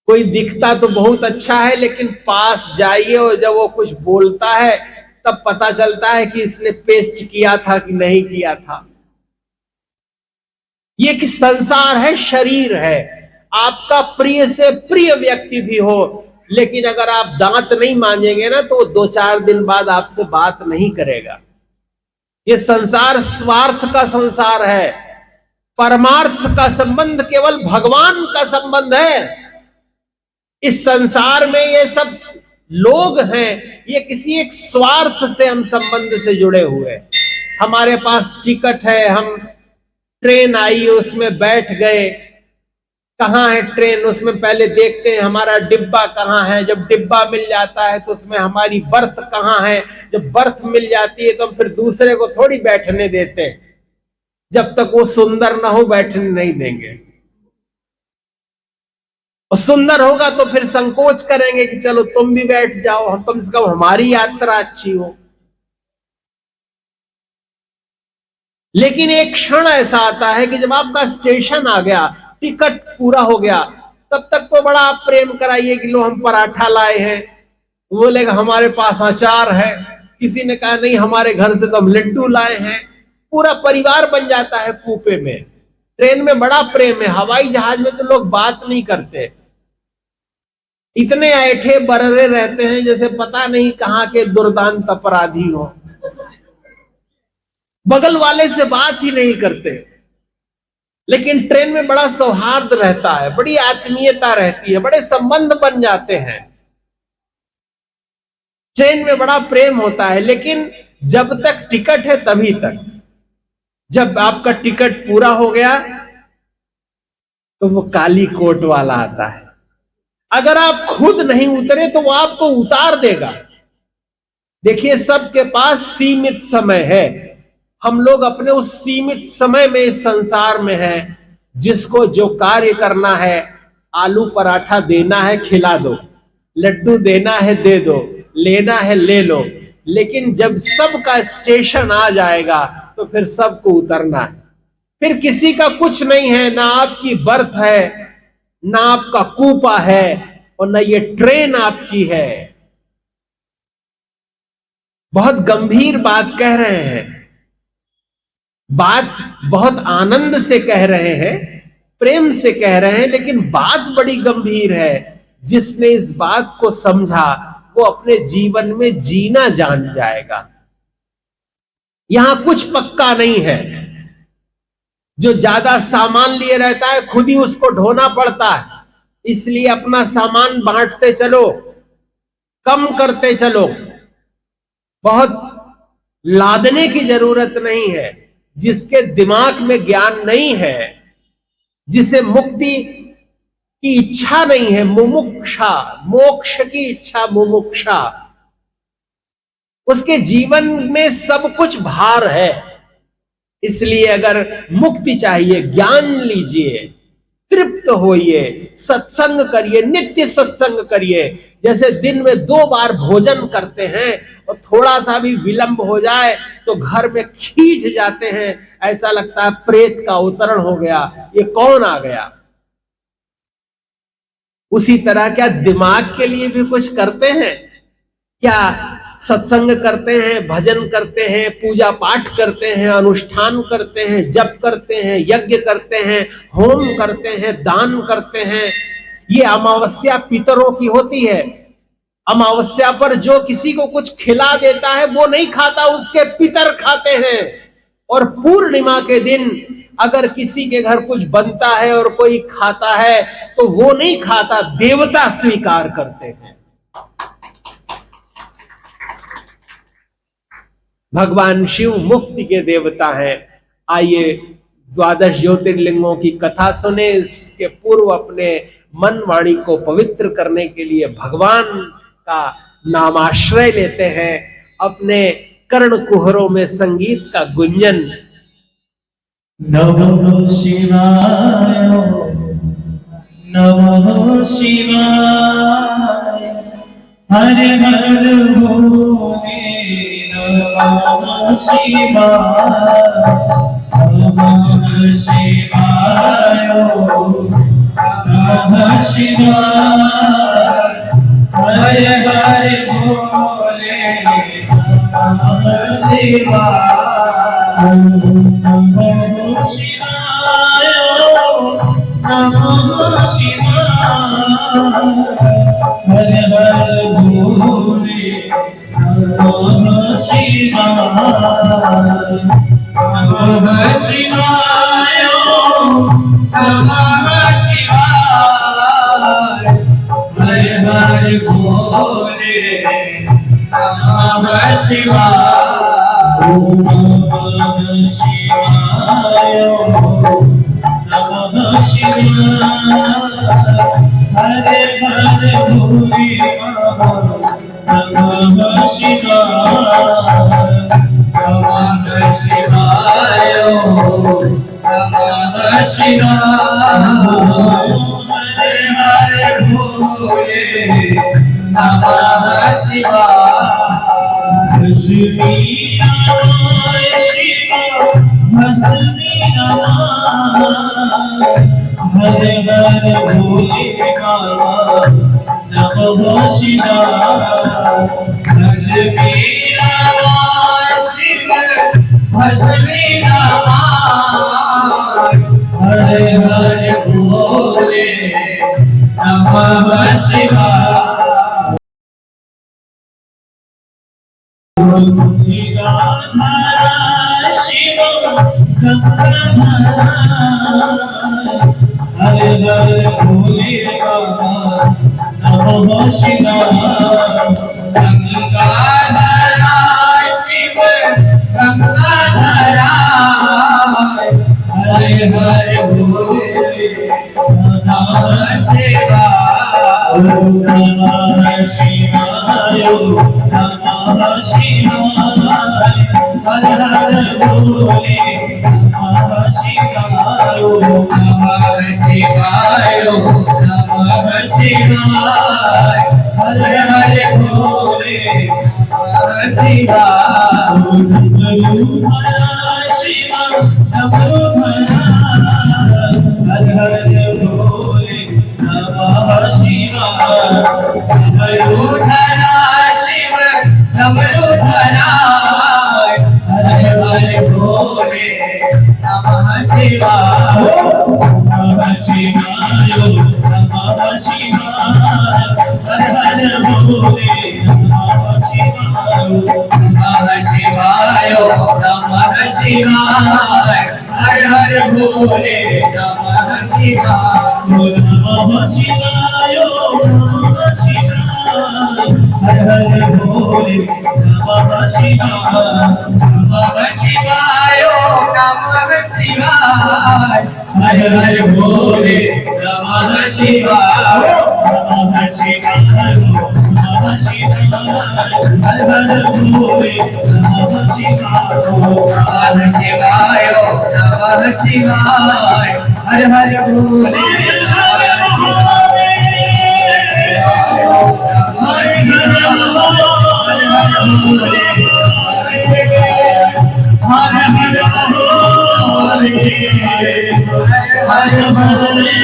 Speaker 1: कोई दिखता तो बहुत अच्छा है, लेकिन पास जाइए और जब वो कुछ बोलता है तब पता चलता है कि इसने पेस्ट किया था कि नहीं किया था। ये कि संसार है, शरीर है। आपका प्रिय से प्रिय व्यक्ति भी हो, लेकिन अगर आप दांत नहीं मांजेंगे ना तो 2-4 दिन बाद आपसे बात नहीं करेगा। ये संसार स्वार्थ का संसार है, परमार्थ का संबंध केवल भगवान का संबंध है। इस संसार में ये सब लोग हैं, ये किसी एक स्वार्थ से हम संबंध से जुड़े हुए। हमारे पास टिकट है, हम ट्रेन आई उसमें बैठ गए, कहाँ है ट्रेन, उसमें पहले देखते हैं हमारा डिब्बा कहाँ है। जब डिब्बा मिल जाता है तो उसमें हमारी बर्थ कहाँ है। जब बर्थ मिल जाती है तो हम फिर दूसरे को थोड़ी बैठने देते हैं, जब तक वो सुंदर ना हो बैठने नहीं देंगे। और सुंदर होगा तो फिर संकोच करेंगे कि चलो तुम भी बैठ जाओ, हम कम से कम हमारी यात्रा अच्छी हो। लेकिन एक क्षण ऐसा आता है कि जब आपका स्टेशन आ गया, टिकट पूरा हो गया, तब तक तो बड़ा आप प्रेम कराइए कि लो हम पराठा लाए हैं, बोलेगा हमारे पास अचार है, किसी ने कहा नहीं हमारे घर से तो हम लड्डू लाए हैं। पूरा परिवार बन जाता है कूपे में। ट्रेन में बड़ा प्रेम है, हवाई जहाज में तो लोग बात नहीं करते, इतने ऐठे बररे रहते हैं जैसे पता नहीं कहां के दुर्दांत अपराधी हो, बगल वाले से बात ही नहीं करते। लेकिन ट्रेन में बड़ा सौहार्द रहता है, बड़ी आत्मीयता रहती है, बड़े संबंध बन जाते हैं, ट्रेन में बड़ा प्रेम होता है। लेकिन जब तक टिकट है तभी तक, जब आपका टिकट पूरा हो गया तो वो काली कोट वाला आता है। अगर आप खुद नहीं उतरे तो वो आपको उतार देगा। देखिए सबके पास सीमित समय है, हम लोग अपने उस सीमित समय में इस संसार में हैं। जिसको जो कार्य करना है, आलू पराठा देना है खिला दो, लड्डू देना है दे दो, लेना है ले लो। लेकिन जब सबका स्टेशन आ जाएगा तो फिर सबको उतरना है। फिर किसी का कुछ नहीं है, ना आपकी बर्थ है, ना आपका कूपा है, और ना ये ट्रेन आपकी है। बहुत गंभीर बात कह रहे हैं, बात बहुत आनंद से कह रहे हैं, प्रेम से कह रहे हैं, लेकिन बात बड़ी गंभीर है। जिसने इस बात को समझा वो अपने जीवन में जीना जान जाएगा। यहां कुछ पक्का नहीं है। जो ज्यादा सामान लिए रहता है खुद ही उसको ढोना पड़ता है, इसलिए अपना सामान बांटते चलो, कम करते चलो। बहुत लादने की जरूरत नहीं है। जिसके दिमाग में ज्ञान नहीं है, जिसे मुक्ति की इच्छा नहीं है, मुमुक्षा, मोक्ष की इच्छा, मुमुक्षा, उसके जीवन में सब कुछ भार है। इसलिए अगर मुक्ति चाहिए, ज्ञान लीजिए, तृप्त होइए, सत्संग करिए, नित्य सत्संग करिए। जैसे दिन में 2 बार भोजन करते हैं और थोड़ा सा भी विलंब हो जाए तो घर में खींच जाते हैं, ऐसा लगता है प्रेत का अवतरण हो गया, ये कौन आ गया। उसी तरह क्या दिमाग के लिए भी कुछ करते हैं क्या? सत्संग करते हैं, भजन करते हैं, पूजा पाठ करते हैं, अनुष्ठान करते हैं, जप करते हैं, यज्ञ करते हैं, होम करते हैं, दान करते हैं। ये अमावस्या पितरों की होती है। अमावस्या पर जो किसी को कुछ खिला देता है वो नहीं खाता, उसके पितर खाते हैं। और पूर्णिमा के दिन अगर किसी के घर कुछ बनता है और कोई खाता है तो वो नहीं खाता, देवता स्वीकार करते हैं। भगवान शिव मुक्ति के देवता हैं। आइए 12 ज्योतिर्लिंगों की कथा सुने। इसके पूर्व अपने मन वाणी को पवित्र करने के लिए भगवान का नामाश्रय लेते हैं। अपने कर्ण कुहरों में संगीत का गुंजन।
Speaker 2: नमः शिवाय, नमः शिवाय, हर हर भोले, नमः शिवाय, नमः शिवाय, नमः शिवाय, हर हर भोले, नमः शिवाय, नमः शिवाय, नमः शिवाय, हर हर भोले, नमः शिवाय, नमः शिवाय, नमः शिवाय, हर हर भोले, नमः शिवाय, नमः शिवाय, नमः शिवाय, हर हर भोले, नमः शिवाय, नमः शिवाय, नमः शिवाय, हर हर भोले, नमः शिवाय। भस्मी नमाय शिव, भस्मी नमाय, हर हर भोले बाबा, नमः शिवाय। भस्मी नमाय शिव, भस्मी नमाय, हर हर भोले, नमः शिवाय। गंगाधर शिव, गंगाधर, हर हर भोले बाबा, नमः शिवाय। गंगाधर शिव, गंगाधर, हर हर भोले, नमः शिवाय। नमः शिवाय, नमः शिवाय, हर हर भोले, नमः शिवाय, नमः शिवाय, नमः शिवाय, हर हर भोले, नमः शिवाय। डमरूधर शिव, डमरूधर, हर हर भोले, नमः शिवाय। डमरूधर शिव, डमरूधर, हर हर भोले, नमः शिवाय। नमः शिवाय, नमः शिवाय, हर हर भोले, नमः शिवाय। नमः शिवाय, नमः शिवाय, हर हर भोले, नमः शिवाय। नमः शिवाय, नमः शिवाय, हर हर भोले नमः शिवाय नमः शिवाय नमः शिवाय हर हर भोले नमः शिवाय नमः शिवाय नमः शिवाय हर हर भोले नमः शिवाय नमः शिवाय नमः शिवाय हर हर भोले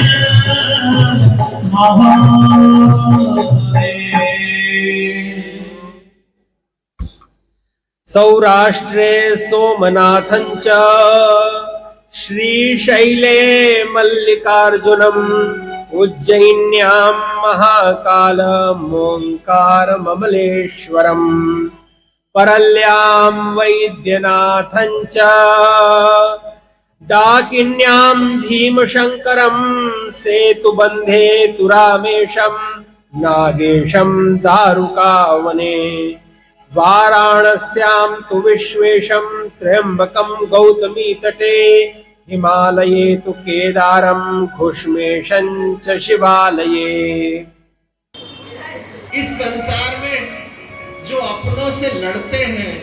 Speaker 1: सौराष्ट्रे सोमनाथं च श्रीशैले मल्लिकार्जुनम् उज्जयिन्यां महाकालमोङ्कारममलेश्वरम् परल्यां वैद्यनाथं च डाकिन्यां भीमशङ्करं सेतुबन्धे तुरामेशं नागेशं दारुकावने वाराणस्यां तु विश्वेशं त्र्यंबकं गौतमी तटे हिमालये तु केदारं घुष्मेशं च शिवालये।
Speaker 3: इस संसार में जो अपनों से लड़ते हैं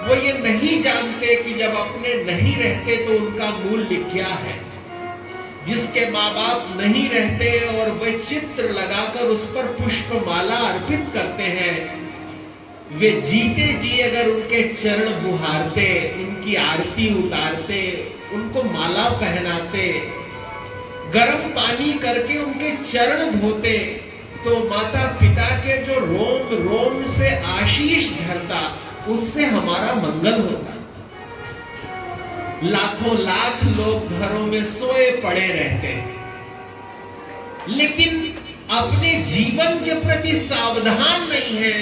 Speaker 3: वो ये नहीं जानते कि जब अपने नहीं रहते तो उनका मूल्य क्या है। जिसके माँ बाप नहीं रहते और वे चित्र लगाकर उस पर पुष्पमाला अर्पित करते हैं, वे जीते जी अगर उनके चरण बुहारते, उनकी आरती उतारते, उनको माला पहनाते, गर्म पानी करके उनके चरण धोते, तो माता पिता के जो रोम रोम से आशीष झरता, उससे हमारा मंगल होता। लाखों लाख लोग घरों में सोए पड़े रहते हैं, लेकिन अपने जीवन के प्रति सावधान नहीं है,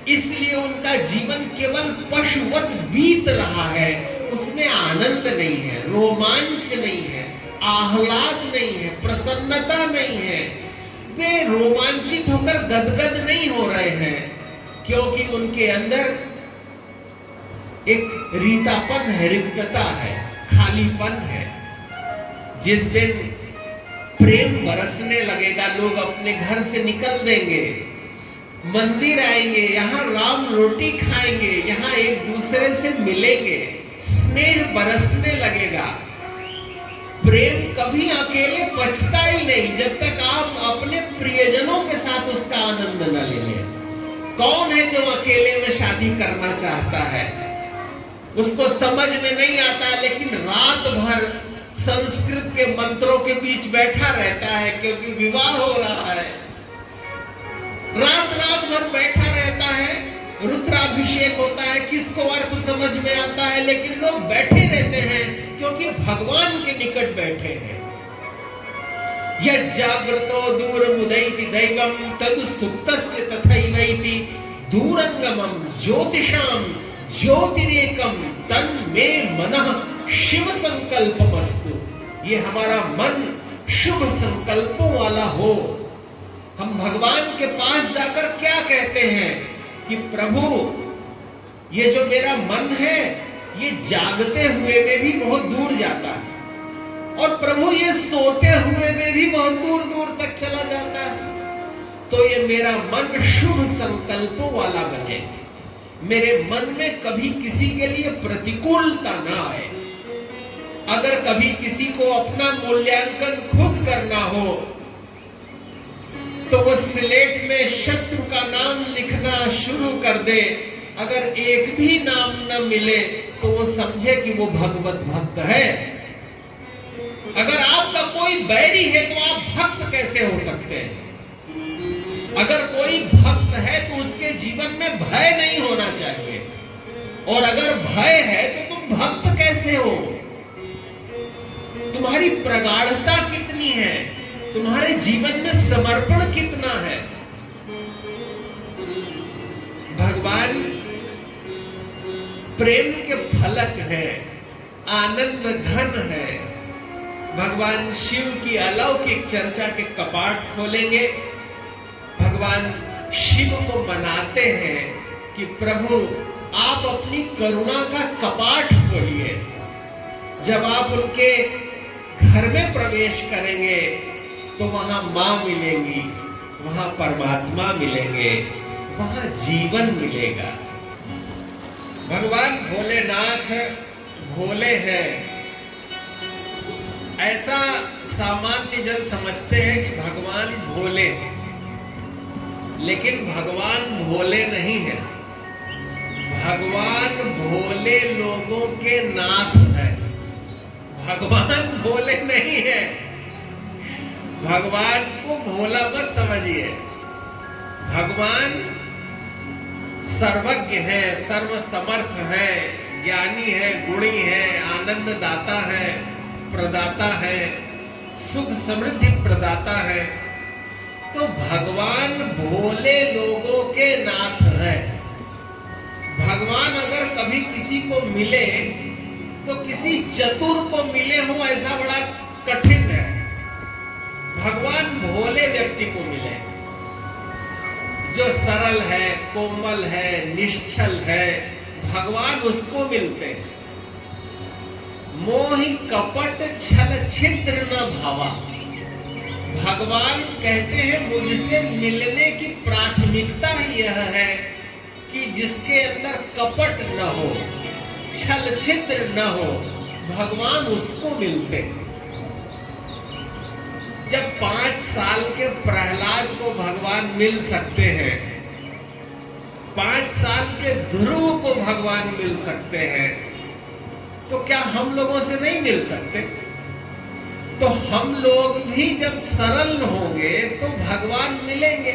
Speaker 3: इसलिए उनका जीवन केवल पशुवत बीत रहा है। उसमें आनंद नहीं है, रोमांच नहीं है, आह्लाद नहीं है, प्रसन्नता नहीं है। वे रोमांचित होकर गदगद नहीं हो रहे हैं, क्योंकि उनके अंदर एक रीतापन है, रिक्तता है, खालीपन है। जिस दिन प्रेम बरसने लगेगा, लोग अपने घर से निकल देंगे, मंदिर आएंगे, यहाँ राम रोटी खाएंगे, यहाँ एक दूसरे से मिलेंगे, स्नेह बरसने लगेगा। प्रेम कभी अकेले बचता ही नहीं जब तक आप अपने प्रियजनों के साथ उसका आनंद न ले लें। कौन है जो अकेले में शादी करना चाहता है? उसको समझ में नहीं आता, लेकिन रात भर संस्कृत के मंत्रों के बीच बैठा रहता है, क्योंकि विवाह हो रहा है। रात रात भर बैठा रहता है, रुद्राभिषेक होता है, किसको अर्थ समझ में आता है, लेकिन लोग बैठे रहते हैं क्योंकि भगवान के निकट बैठे हैं। यह जागृतो दूर मुदैति दैवम तदु सुप्तस्य तथैवैति दूरंगमम ज्योतिषाम ज्योतिरेकम तन में मनः शिव संकल्पमस्तु। ये हमारा मन शुभ संकल्पों वाला हो। हम भगवान के पास जाकर क्या कहते हैं कि प्रभु, ये जो मेरा मन है ये जागते हुए में भी बहुत दूर जाता है, और प्रभु ये सोते हुए में भी बहुत दूर दूर तक चला जाता है। तो ये मेरा मन शुभ संकल्पों वाला बने, मेरे मन में कभी किसी के लिए प्रतिकूलता ना आए। अगर कभी किसी को अपना मूल्यांकन खुद करना हो तो वो स्लेट में शत्रु का नाम लिखना शुरू कर दे। अगर एक भी नाम न मिले तो वो समझे कि वो भगवत भक्त है। अगर आपका कोई बैरी है तो आप भक्त कैसे हो सकते हैं? अगर कोई भक्त है तो उसके जीवन में भय नहीं होना चाहिए, और अगर भय है तो तुम भक्त कैसे हो? तुम्हारी प्रगाढ़ता कितनी है, तुम्हारे जीवन में समर्पण कितना है? भगवान प्रेम के फलक है, आनंद घन है। भगवान शिव की अलौकिक चर्चा के कपाट खोलेंगे। भगवान भगवान शिव को मनाते हैं कि प्रभु आप अपनी करुणा का कपाट खोलिए। जब आप उनके घर में प्रवेश करेंगे तो वहां मां मिलेंगी, वहां परमात्मा मिलेंगे, वहां जीवन मिलेगा। भगवान भोलेनाथ भोले हैं, ऐसा सामान्य जन समझते हैं कि भगवान भोले हैं, लेकिन भगवान भोले नहीं है। भगवान भोले लोगों के नाथ है, भगवान भोले नहीं है। भगवान को भोला मत समझिए। भगवान सर्वज्ञ है, सर्वसमर्थ है, ज्ञानी है, गुणी है, आनंद दाता है, प्रदाता है, सुख समृद्धि प्रदाता है। तो भगवान भोले लोगों के नाथ है। भगवान अगर कभी किसी को मिले तो किसी चतुर को मिले हो, ऐसा बड़ा कठिन है। भगवान भोले व्यक्ति को मिले जो सरल है, कोमल है, निश्चल है, भगवान उसको मिलते हैं। मोहि कपट छल छिद्र न भावा। भगवान कहते हैं मुझसे मिलने की प्राथमिकता यह है कि जिसके अंदर कपट न हो, छल छिद्र न हो, भगवान उसको मिलते हैं। जब 5 साल के प्रहलाद को भगवान मिल सकते हैं, 5 साल के ध्रुव को भगवान मिल सकते हैं, तो क्या हम लोगों से नहीं मिल सकते? तो हम लोग भी जब सरल होंगे तो भगवान मिलेंगे।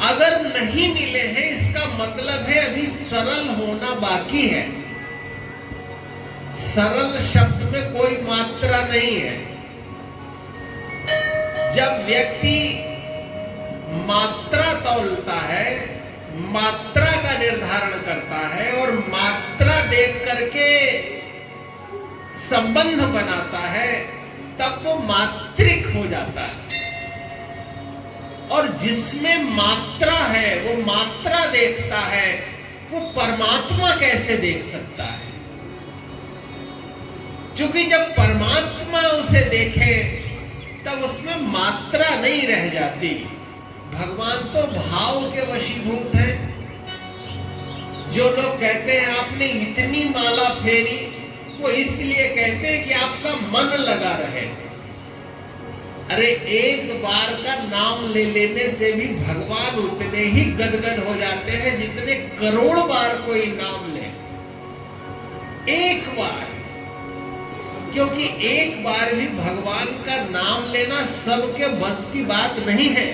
Speaker 3: अगर नहीं मिले हैं, इसका मतलब है अभी सरल होना बाकी है। सरल शब्द में कोई मात्रा नहीं है। जब व्यक्ति मात्रा तौलता है, मात्रा का निर्धारण करता है और मात्रा देख करके संबंध बनाता है, तब वो मात्रिक हो जाता है। और जिसमें मात्रा है, वो मात्रा देखता है, वो परमात्मा कैसे देख सकता है? क्योंकि जब परमात्मा उसे देखे तब उसमें मात्रा नहीं रह जाती। भगवान तो भाव के वशीभूत हैं। जो लोग कहते हैं आपने इतनी माला फेरी, वो इसलिए कहते हैं कि आपका मन लगा रहे। अरे एक बार का नाम ले लेने से भी भगवान उतने ही गदगद हो जाते हैं जितने करोड़ बार कोई नाम ले। एक बार, क्योंकि एक बार भी भगवान का नाम लेना सबके बस की बात नहीं है।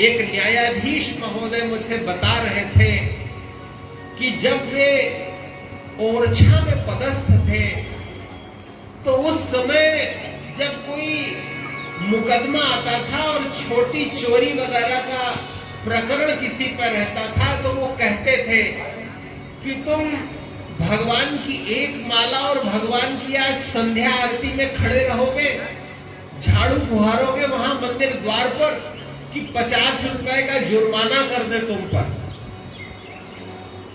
Speaker 3: एक न्यायाधीश महोदय मुझसे बता रहे थे कि जब वे ओरछा में पदस्थ थे तो उस समय जब कोई मुकदमा आता था और छोटी चोरी वगैरह का प्रकरण किसी पर रहता था, तो वो कहते थे कि तुम भगवान की एक माला और भगवान की आज संध्या आरती में खड़े रहोगे, झाड़ू बुहारोगे वहां मंदिर द्वार पर, कि 50 रुपए का जुर्माना कर दे तुम पर।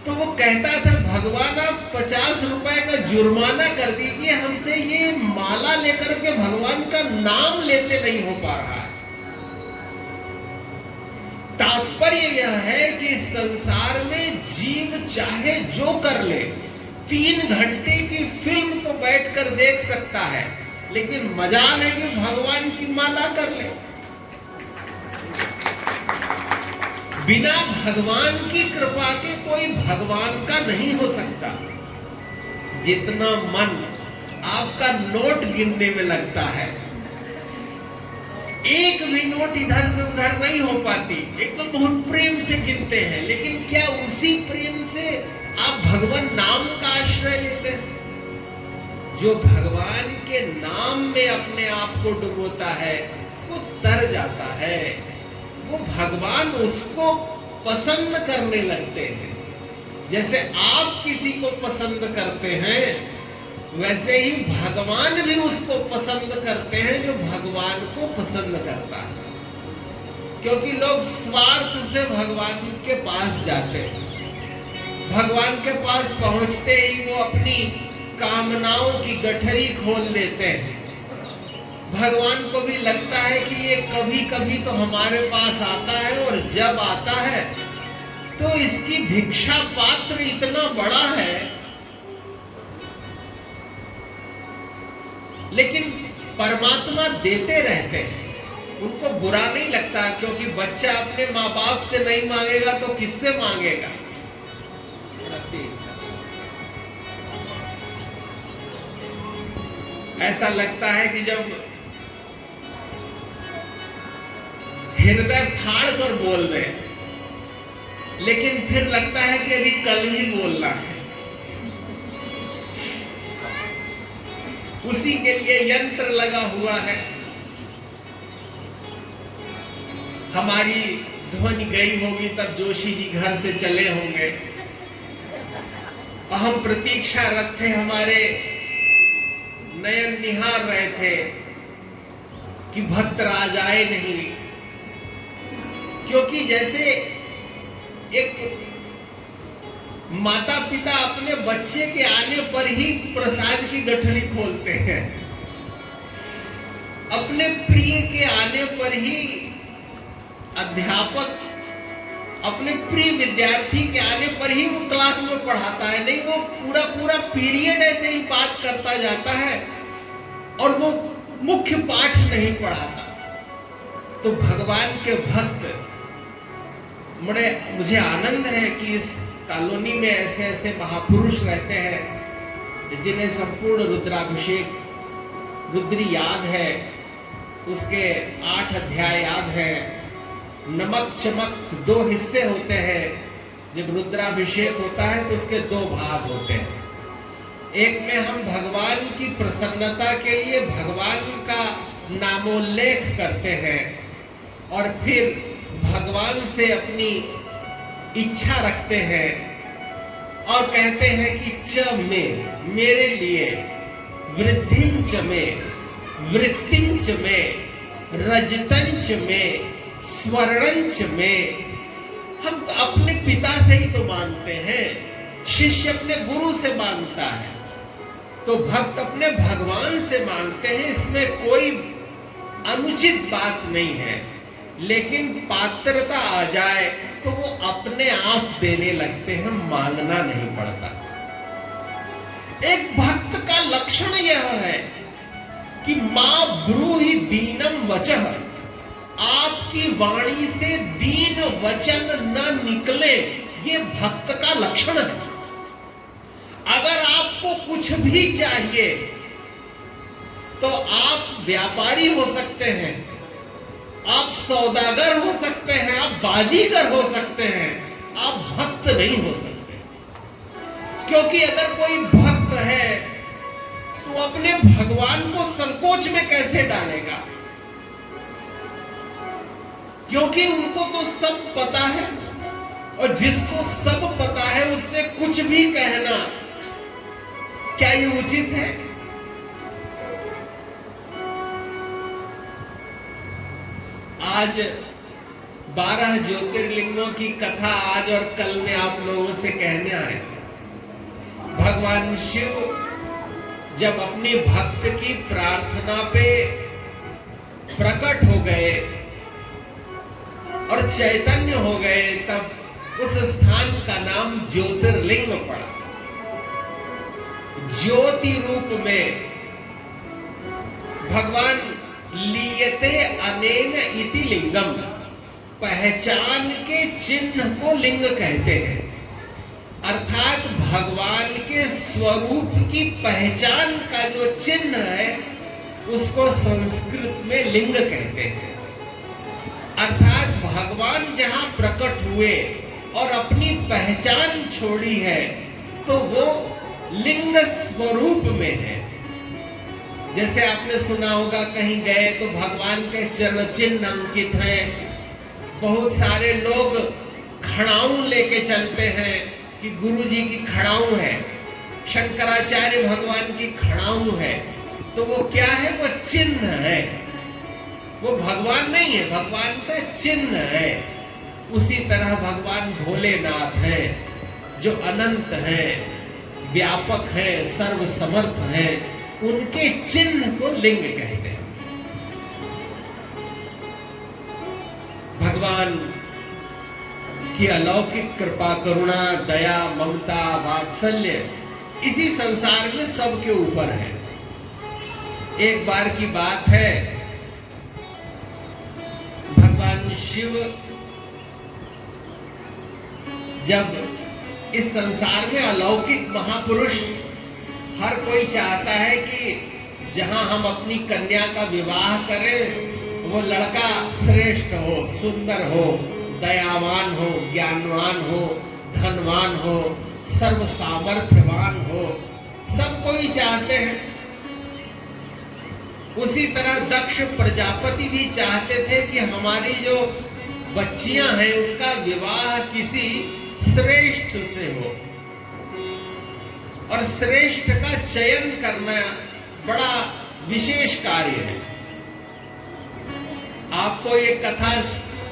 Speaker 3: तो वो कहता था भगवान आप 50 रुपए का जुर्माना कर दीजिए, हमसे ये माला लेकर के भगवान का नाम लेते नहीं हो पा रहा है। तात्पर्य यह है कि संसार में जीव चाहे जो कर ले, 3 घंटे की फिल्म तो बैठकर देख सकता है, लेकिन मजाल है कि भगवान की माला कर ले। बिना भगवान की कृपा के कोई भगवान का नहीं हो सकता। जितना मन आपका नोट गिनने में लगता है, एक भी नोट इधर से उधर नहीं हो पाती। एक तो बहुत प्रेम से गिनते हैं, लेकिन क्या उसी प्रेम से आप भगवान नाम का आश्रय लेते हैं? जो भगवान के नाम में अपने आप को डुबोता है वो तर जाता है। वो भगवान उसको पसंद करने लगते हैं। जैसे आप किसी को पसंद करते हैं, वैसे ही भगवान भी उसको पसंद करते हैं जो भगवान को पसंद करता है। क्योंकि लोग स्वार्थ से भगवान के पास जाते हैं। भगवान के पास पहुंचते ही वो अपनी कामनाओं की गठरी खोल देते हैं। भगवान को भी लगता है कि ये कभी कभी तो हमारे पास आता है, और जब आता है तो इसकी भिक्षा पात्र इतना बड़ा है। लेकिन परमात्मा देते रहते हैं, उनको बुरा नहीं लगता, क्योंकि बच्चा अपने माँ बाप से नहीं मांगेगा तो किससे मांगेगा। ऐसा लगता है कि जब हृदय फाड़ कर बोल दे, लेकिन फिर लगता है कि अभी कल ही बोलना है। उसी के लिए यंत्र लगा हुआ है। हमारी ध्वनि गई होगी तब जोशी जी घर से चले होंगे, और हम प्रतीक्षारत थे, हमारे नयन निहार रहे थे कि भक्त राज आए नहीं। क्योंकि जैसे एक माता पिता अपने बच्चे के आने पर ही प्रसाद की गठरी खोलते हैं, अपने प्रिय के आने पर ही अध्यापक अपने प्रिय विद्यार्थी के आने पर ही वो क्लास में पढ़ाता है। नहीं, वो पूरा पीरियड ऐसे ही बात करता जाता है और वो मुख्य पाठ नहीं पढ़ाता। तो भगवान के भक्त, मुझे आनंद है कि इस कॉलोनी में ऐसे ऐसे महापुरुष रहते हैं जिन्हें संपूर्ण रुद्राभिषेक, रुद्री याद है, उसके 8 अध्याय याद है। नमक चमक 2 हिस्से होते हैं। जब रुद्राभिषेक होता है तो उसके 2 भाग होते हैं। एक में हम भगवान की प्रसन्नता के लिए भगवान का नामोल्लेख करते हैं, और फिर भगवान से अपनी इच्छा रखते हैं और कहते हैं कि च में, मेरे लिए, वृद्धिं च में, वृत्तिं च में, रजतं च में, स्वर्णं च में। हम तो अपने पिता से ही तो मांगते हैं, शिष्य अपने गुरु से मांगता है, तो भक्त अपने भगवान से मांगते हैं। इसमें कोई अनुचित बात नहीं है, लेकिन पात्रता आ जाए तो वो अपने आप देने लगते हैं, मांगना नहीं पड़ता। एक भक्त का लक्षण यह है कि मां ब्रूहि दीनम वचः, आपकी वाणी से दीन वचन न निकले, ये भक्त का लक्षण है। अगर आपको कुछ भी चाहिए तो आप व्यापारी हो सकते हैं, आप सौदागर हो सकते हैं, आप बाजीगर हो सकते हैं, आप भक्त नहीं हो सकते। क्योंकि अगर कोई भक्त है तो अपने भगवान को संकोच में कैसे डालेगा, क्योंकि उनको तो सब पता है, और जिसको सब पता है उससे कुछ भी कहना क्या ये उचित है? आज 12 ज्योतिर्लिंगों की कथा आज और कल में आप लोगों से कहने आए। भगवान शिव जब अपनी भक्त की प्रार्थना पे प्रकट हो गए और चैतन्य हो गए, तब उस स्थान का नाम ज्योतिर्लिंग पड़ा। ज्योति रूप में भगवान लीयते अनेन इति लिंगम, पहचान के चिन्ह को लिंग कहते हैं। अर्थात भगवान के स्वरूप की पहचान का जो चिन्ह है उसको संस्कृत में लिंग कहते हैं। अर्थात भगवान जहां प्रकट हुए और अपनी पहचान छोड़ी है तो वो लिंग स्वरूप में है। जैसे आपने सुना होगा, कहीं गए तो भगवान के चरण चिन्ह अंकित हैं। बहुत सारे लोग खड़ाऊ लेके चलते हैं कि गुरु जी की खड़ाऊ है, शंकराचार्य भगवान की खड़ाऊ है। तो वो क्या है? वो चिन्ह है। वो भगवान नहीं है, भगवान का चिन्ह है। उसी तरह भगवान भोलेनाथ है जो अनंत है, व्यापक है, सर्वसमर्थ है, उनके चिन्ह को लिंग कहते हैं। भगवान की अलौकिक कृपा, करुणा, दया, ममता, वात्सल्य इसी संसार में सबके ऊपर है। एक बार की बात है, भगवान शिव जब इस संसार में अलौकिक महापुरुष, हर कोई चाहता है कि जहां हम अपनी कन्या का विवाह करें वो लड़का श्रेष्ठ हो, सुंदर हो, दयावान हो, ज्ञानवान हो, धनवान हो, सर्व सामर्थ्यवान हो, सब कोई चाहते हैं। उसी तरह दक्ष प्रजापति भी चाहते थे कि हमारी जो बच्चियां हैं उनका विवाह किसी श्रेष्ठ से हो, और श्रेष्ठ का चयन करना बड़ा विशेष कार्य है। आपको ये कथा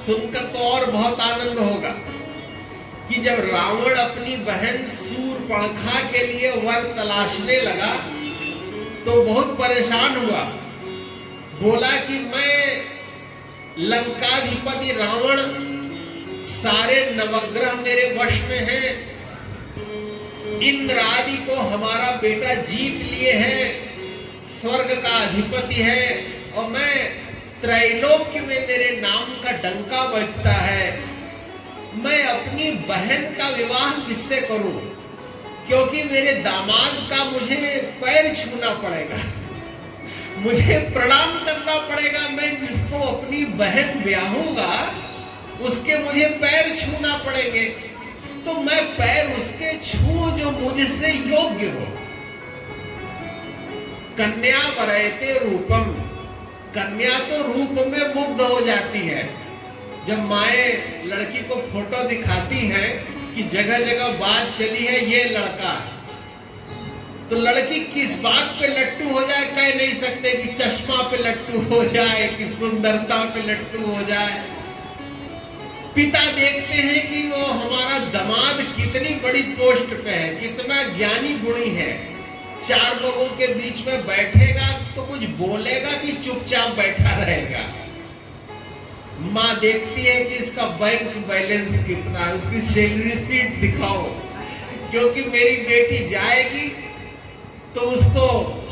Speaker 3: सुनकर तो और बहुत आनंद होगा कि जब रावण अपनी बहन शूर्पणखा के लिए वर तलाशने लगा तो बहुत परेशान हुआ। बोला कि मैं लंकाधिपति रावण, सारे नवग्रह मेरे वश में हैं, इंद्र आदि को हमारा बेटा जीत लिए है, स्वर्ग का अधिपति है, और मैं त्रैलोक्य में मेरे नाम का डंका बजता है। मैं अपनी बहन का विवाह किससे करूं? क्योंकि मेरे दामाद का मुझे पैर छूना पड़ेगा, मुझे प्रणाम करना पड़ेगा। मैं जिसको अपनी बहन ब्याहूंगा उसके मुझे पैर छूना पड़ेंगे, तो मैं पैर उसके छू जो मुझसे योग्य हो। कन्या वरयते रूपम, कन्या तो रूप में मुग्ध हो जाती है। जब माएं लड़की को फोटो दिखाती हैं कि जगह जगह बात चली है ये लड़का, तो लड़की किस बात पे लट्टू हो जाए कह नहीं सकते, कि चश्मा पे लट्टू हो जाए, कि सुंदरता पे लट्टू हो जाए। पिता देखते हैं कि वो हमारा दामाद कितनी बड़ी पोस्ट पे है, कितना ज्ञानी गुणी है, चार लोगों के बीच में बैठेगा तो कुछ बोलेगा कि चुपचाप बैठा रहेगा। माँ देखती है कि इसका बैंक बैलेंस कितना है, उसकी सैलरी शीट दिखाओ, क्योंकि मेरी बेटी जाएगी तो उसको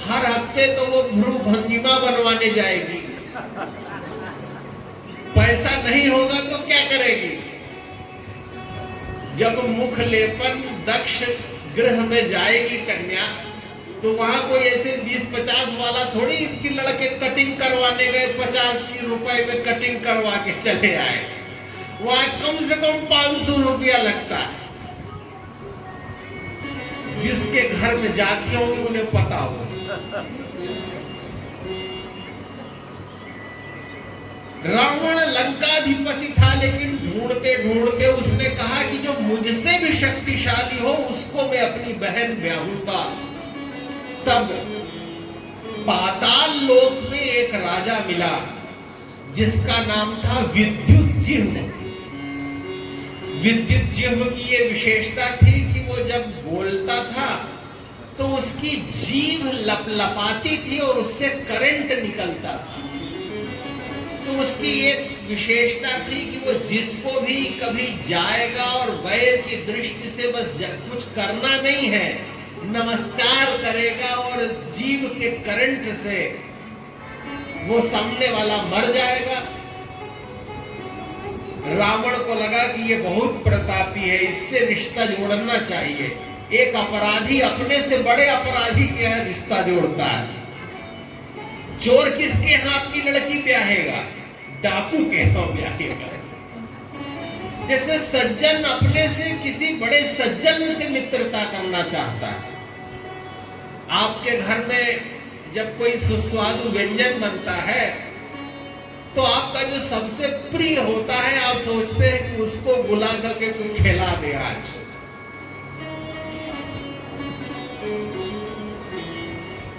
Speaker 3: हर हफ्ते तो वो भ्रू भंगिमा बनवाने जाएगी, पैसा नहीं होगा तो क्या करेगी? जब मुख लेपन दक्ष गृह में जाएगी कन्या, तो वहां कोई ऐसे 20-50 वाला थोड़ी कि लड़के कटिंग करवाने गए 50 की रुपए में कटिंग करवा के चले आए। वहां कम से कम 500 रुपया लगता है। जिसके घर में जाती होंगी उन्हें पता हो। रावण लंकाधिपति था, लेकिन ढूंढते ढूंढते उसने कहा कि जो मुझसे भी शक्तिशाली हो उसको मैं अपनी बहन ब्याहूंगा। तब पाताल लोक में एक राजा मिला जिसका नाम था विद्युतजिह्व। विद्युतजिह्व की ये विशेषता थी कि वो जब बोलता था तो उसकी जीभ लपलपाती थी और उससे करंट निकलता था। तो उसकी एक विशेषता थी कि वो जिसको भी कभी जाएगा और वैर की दृष्टि से बस कुछ करना नहीं है, नमस्कार करेगा और जीव के करंट से वो सामने वाला मर जाएगा। रावण को लगा कि ये बहुत प्रतापी है, इससे रिश्ता जोड़ना चाहिए। एक अपराधी अपने से बड़े अपराधी के यहाँ रिश्ता जोड़ता है। चोर किसके यहाँ अपनी लड़की ब्याहेगा? डाकू के यहाँ ब्याहेगा। जैसे सज्जन अपने से किसी बड़े सज्जन से मित्रता करना चाहता है। आपके घर में जब कोई सुस्वादु व्यंजन बनता है तो आपका जो सबसे प्रिय होता है, आप सोचते हैं कि उसको बुला करके कोई खिला दे आज।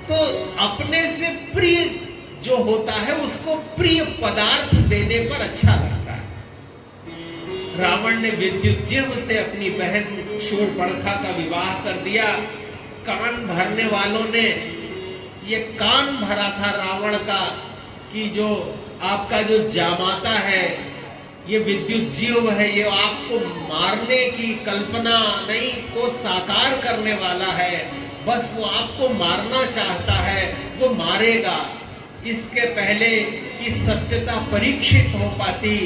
Speaker 3: तो अपने से प्रिय जो होता है उसको प्रिय पदार्थ देने पर अच्छा लगता है। रावण ने विद्युज्जिह्व से अपनी बहन शूर्पणखा का विवाह कर दिया। कान भरने वालों ने ये कान भरा था रावण का कि जो आपका जो जामाता है ये विद्युज्जीव है, ये आपको मारने की कल्पना नहीं को साकार करने वाला है, बस वो आपको मारना चाहता है, वो मारेगा। इसके पहले कि सत्यता परीक्षित हो पाती,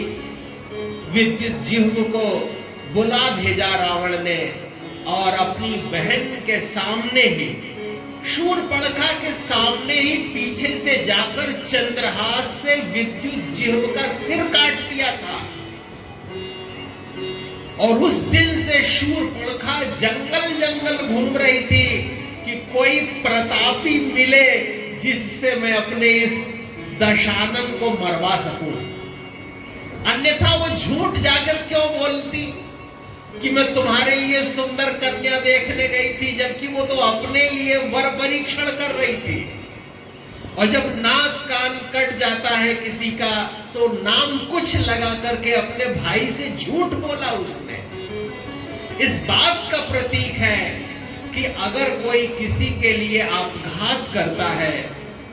Speaker 3: विद्युज्जीव को बुला भेजा रावण ने और अपनी बहन के सामने ही, शूर्पणखा के सामने ही पीछे से जाकर चंद्रहास से विद्युज्जीव का सिर काट दिया था। और उस दिन से शूर्पणखा जंगल जंगल घूम रही थी कि कोई प्रतापी मिले जिससे मैं अपने इस दशानन को मरवा सकूं। अन्यथा वो झूठ जाकर क्यों बोलती कि मैं तुम्हारे लिए सुंदर कन्या देखने गई थी, जबकि वो तो अपने लिए वर परीक्षण कर रही थी। और जब नाक कान कट जाता है किसी का तो नाम कुछ लगा करके अपने भाई से झूठ बोला उसने। इस बात का प्रतीक है कि अगर कोई किसी के लिए आपघात करता है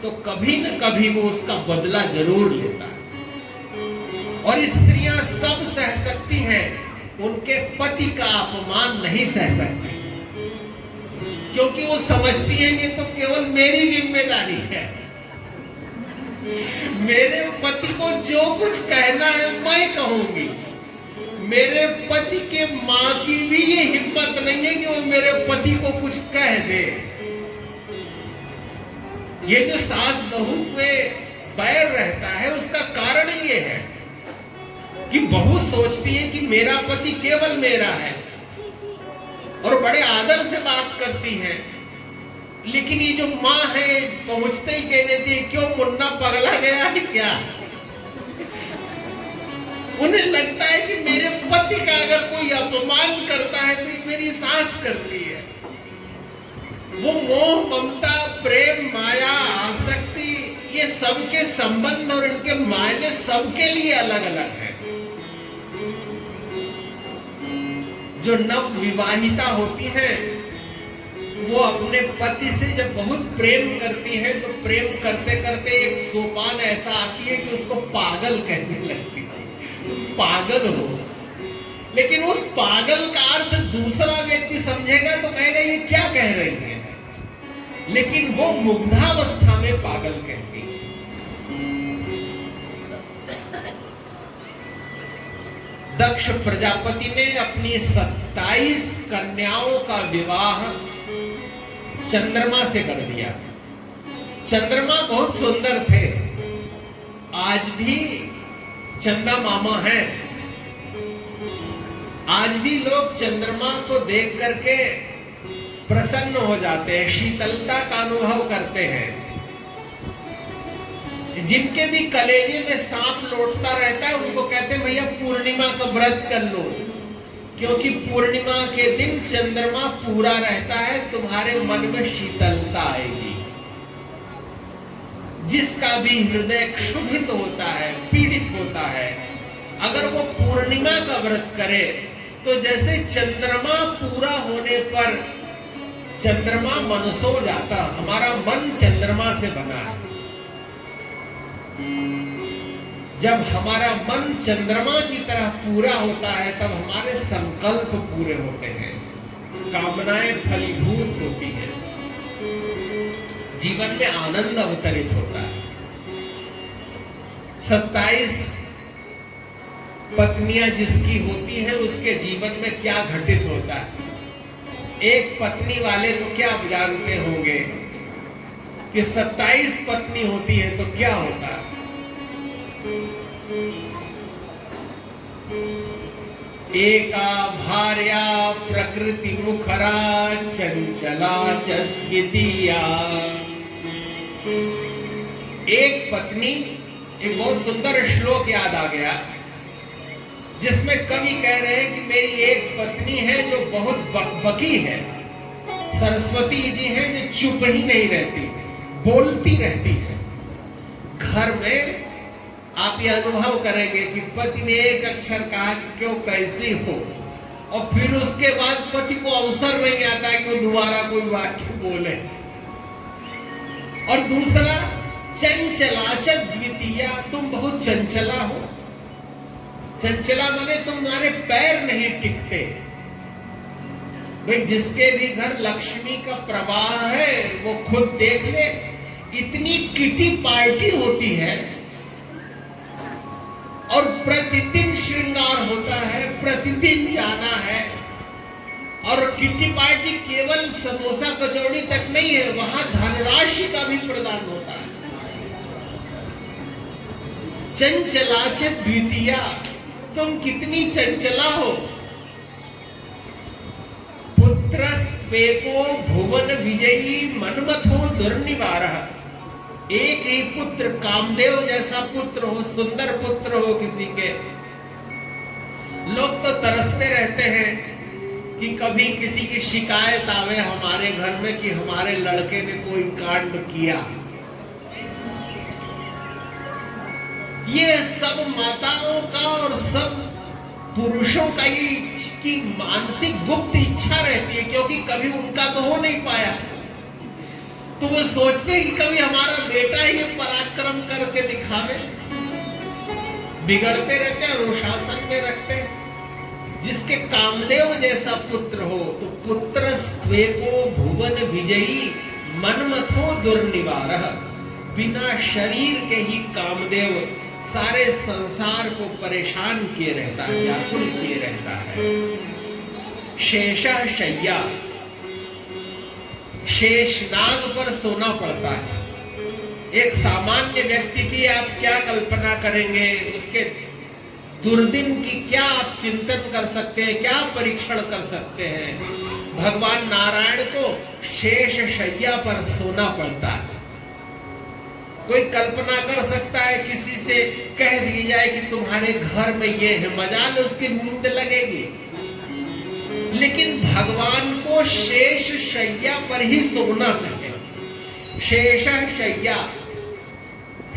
Speaker 3: तो कभी न कभी वो उसका बदला जरूर लेता है। और स्त्रियां सब सह सकती हैं, उनके पति का अपमान नहीं सह सकती, क्योंकि वो समझती हैं कि तो केवल मेरी जिम्मेदारी है, मेरे पति को जो कुछ कहना है मैं कहूंगी। मेरे पति के मां की भी ये हिम्मत नहीं है कि वो मेरे पति को कुछ कह दे। ये जो सास बहू में बैर रहता है उसका कारण ये है कि बहू सोचती है कि मेरा पति केवल मेरा है और बड़े आदर से बात करती है, लेकिन ये जो माँ है पहुंचते ही कह देती है क्यों मुन्ना पगला गया है क्या। उन्हें लगता है कि मेरे पति का अगर कोई अपमान करता है तो ये मेरी सास करती है। वो मोह ममता प्रेम माया आसक्ति ये सबके संबंध और इनके मायने सबके लिए अलग अलग है। जो नव विवाहिता होती हैं वो अपने पति से जब बहुत प्रेम करती है तो प्रेम करते करते एक सोपान ऐसा आती है कि उसको पागल कहने लगती है, पागल हो। लेकिन उस पागल का अर्थ दूसरा व्यक्ति समझेगा तो कहेगा ये क्या कह रही है, लेकिन वो मुग्धावस्था में पागल कहती है। दक्ष प्रजापति ने अपनी 27 कन्याओं का विवाह चंद्रमा से कर दिया। चंद्रमा बहुत सुंदर थे, आज भी चंदा मामा हैं। आज भी लोग चंद्रमा को देख करके प्रसन्न हो जाते हैं, शीतलता का अनुभव करते हैं। जिनके भी कलेजे में सांप लौटता रहता है उनको कहते हैं भैया पूर्णिमा का व्रत कर लो, क्योंकि पूर्णिमा के दिन चंद्रमा पूरा रहता है, तुम्हारे मन में शीतलता आएगी। जिसका भी हृदय क्षुभित होता है, पीड़ित होता है, अगर वो पूर्णिमा का व्रत करे तो जैसे चंद्रमा पूरा होने पर चंद्रमा मन सो जाता, हमारा मन चंद्रमा से बना है। जब हमारा मन चंद्रमा की तरह पूरा होता है तब हमारे संकल्प पूरे होते हैं, कामनाएं फलीभूत होती हैं, जीवन में आनंद अवतरित होता है। 27 पत्नियां जिसकी होती हैं उसके जीवन में क्या घटित होता है। एक पत्नी वाले तो क्या आप जानते होंगे कि 27 पत्नी होती है तो क्या होता है। एका भार्या प्रकृति मुखरा चंचला च द्वितीया। एक पत्नी, एक बहुत सुंदर श्लोक याद आ गया जिसमें कवि कह रहे हैं कि मेरी एक पत्नी है जो बहुत बकबकी है, सरस्वती जी है जो चुप ही नहीं रहती, बोलती रहती है, घर में आप यह अनुभव करेंगे कि पति ने एक अक्षर कहा कि क्यों कैसी हो, और फिर उसके बाद पति को अवसर नहीं आता कि वो दोबारा कोई वाक्य बोले। और दूसरा, चंचलाच द्वितीया, तुम बहुत चंचला हो। चंचला माने तुम्हारे पैर नहीं टिकते। भाई जिसके भी घर लक्ष्मी का प्रवाह है वो खुद देख ले, इतनी किटी पार्टी होती है और प्रतिदिन श्रृंगार होता है, प्रतिदिन जाना है। और किटी पार्टी केवल समोसा कचौड़ी तक नहीं है, वहां धनराशि का भी प्रदान होता है। चंचलाच द्वितीया, तुम कितनी चंचला हो। पुत्रस्त्वेको भुवन विजयी मन्मथो दुर्निवारः, एक ही पुत्र, कामदेव जैसा पुत्र हो, सुंदर पुत्र हो किसी के। लोग तो तरसते रहते हैं कि कभी किसी की शिकायत आवे हमारे घर में कि हमारे लड़के ने कोई कांड किया। ये सब माताओं का और सब पुरुषों का की मानसिक गुप्त इच्छा रहती है, क्योंकि कभी उनका तो हो नहीं पाया। तो वो सोचते हैं कि कभी हमारा बेटा ही पराक्रम करके दिखावे। बिगड़ते रहते हैं, अनुशासन में रखते हैं। जिसके कामदेव जैसा पुत्र हो, तो पुत्रस्त्वेको भुवन विजयी मन्मथो दुर्निवारः, बिना शरीर के ही कामदेव सारे संसार को परेशान किए रहता है, व्याकुल किए रहता है। शेषा शय्या, शेषनाग पर सोना पड़ता है। एक सामान्य व्यक्ति की आप क्या कल्पना करेंगे, उसके दुर्दिन की क्या आप चिंतन कर सकते हैं, क्या परीक्षण कर सकते हैं। भगवान नारायण को शेष शय्या पर सोना पड़ता है। कोई कल्पना कर सकता है किसी से कह दी जाए कि तुम्हारे घर में ये है, मजाल उसकी नींद लगेगी। लेकिन भगवान को शेष शय्या पर ही सोना है। शेष शय्या,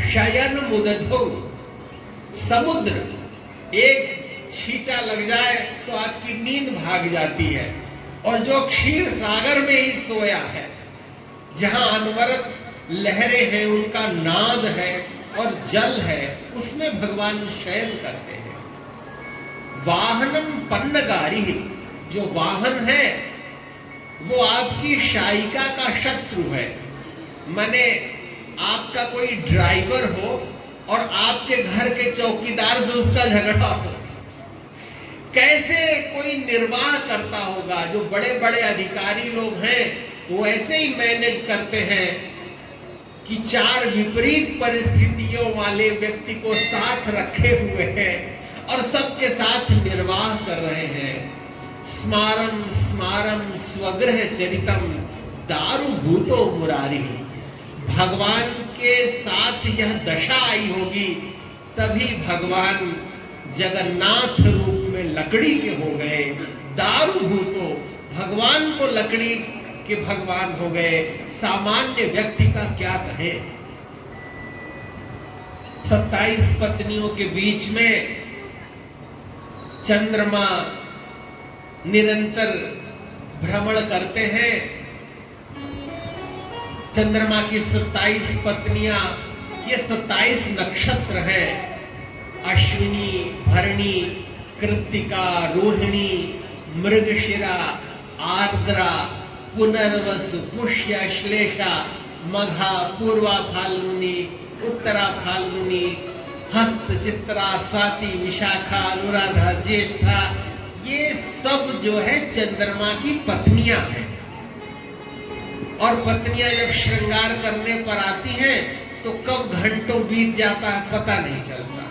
Speaker 3: शयन मुदधो, समुद्र एक छींटा लग जाए तो आपकी नींद भाग जाती है। और जो क्षीर सागर में ही सोया है, जहां अनवरत लहरें हैं, उनका नाद है और जल है, उसमें भगवान शयन करते हैं। वाहनम पन्नगारी, जो वाहन है वो आपकी शायिका का शत्रु है। माने आपका कोई ड्राइवर हो और आपके घर के चौकीदार से उसका झगड़ा हो, कैसे कोई निर्वाह करता होगा। जो बड़े बड़े अधिकारी लोग हैं वो ऐसे ही मैनेज करते हैं कि चार विपरीत परिस्थितियों वाले व्यक्ति को साथ रखे हुए हैं और सबके साथ निर्वाह कर रहे हैं। स्मारम स्मारम स्वगृह चरितम दारुभूतो मुरारी, भगवान के साथ यह दशा आई होगी तभी भगवान जगन्नाथ रूप में लकड़ी के हो गए। दारुभूतो, भगवान को लकड़ी के भगवान हो गए। सामान्य व्यक्ति का क्या कहे। 27 पत्नियों के बीच में चंद्रमा निरंतर भ्रमण करते हैं। चंद्रमा की 27 पत्नियां, ये 27 नक्षत्र हैं। अश्विनी, भरणी, कृत्तिका, रोहिणी, मृगशिरा, आर्द्रा, पुनर्वसु, पुष्य, श्लेषा, मघा, पूर्वा फाल्गुनी, उत्तरा फाल्गुनी, हस्त, चित्रा, स्वाति, विशाखा, अनुराधा, ज्येष्ठा, ये सब जो है चंद्रमा की पत्नियां हैं। और पत्नियां जब श्रृंगार करने पर आती हैं तो कब घंटों बीत जाता है पता नहीं चलता।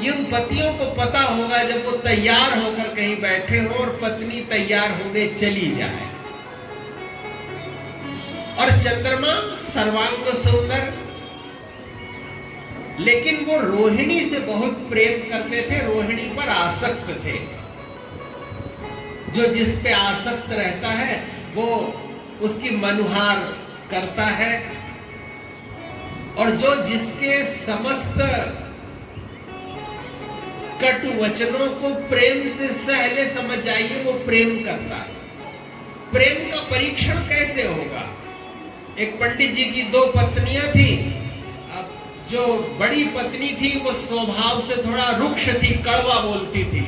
Speaker 3: ये उन पतियों को पता होगा जब वो तैयार होकर कहीं बैठे हो और पत्नी तैयार होने चली जाए। और चंद्रमा सर्वांग सुंदर, लेकिन वो रोहिणी से बहुत प्रेम करते थे, रोहिणी पर आसक्त थे। जो जिस पे आसक्त रहता है वो उसकी मनुहार करता है। और जो जिसके समस्त कटु वचनों को प्रेम से सहले समझ जाइए, वो प्रेम करता है। प्रेम का परीक्षण कैसे होगा? एक पंडित जी की 2 पत्नियां थी। अब जो बड़ी पत्नी थी वो स्वभाव से थोड़ा रुक्ष थी, कड़वा बोलती थी,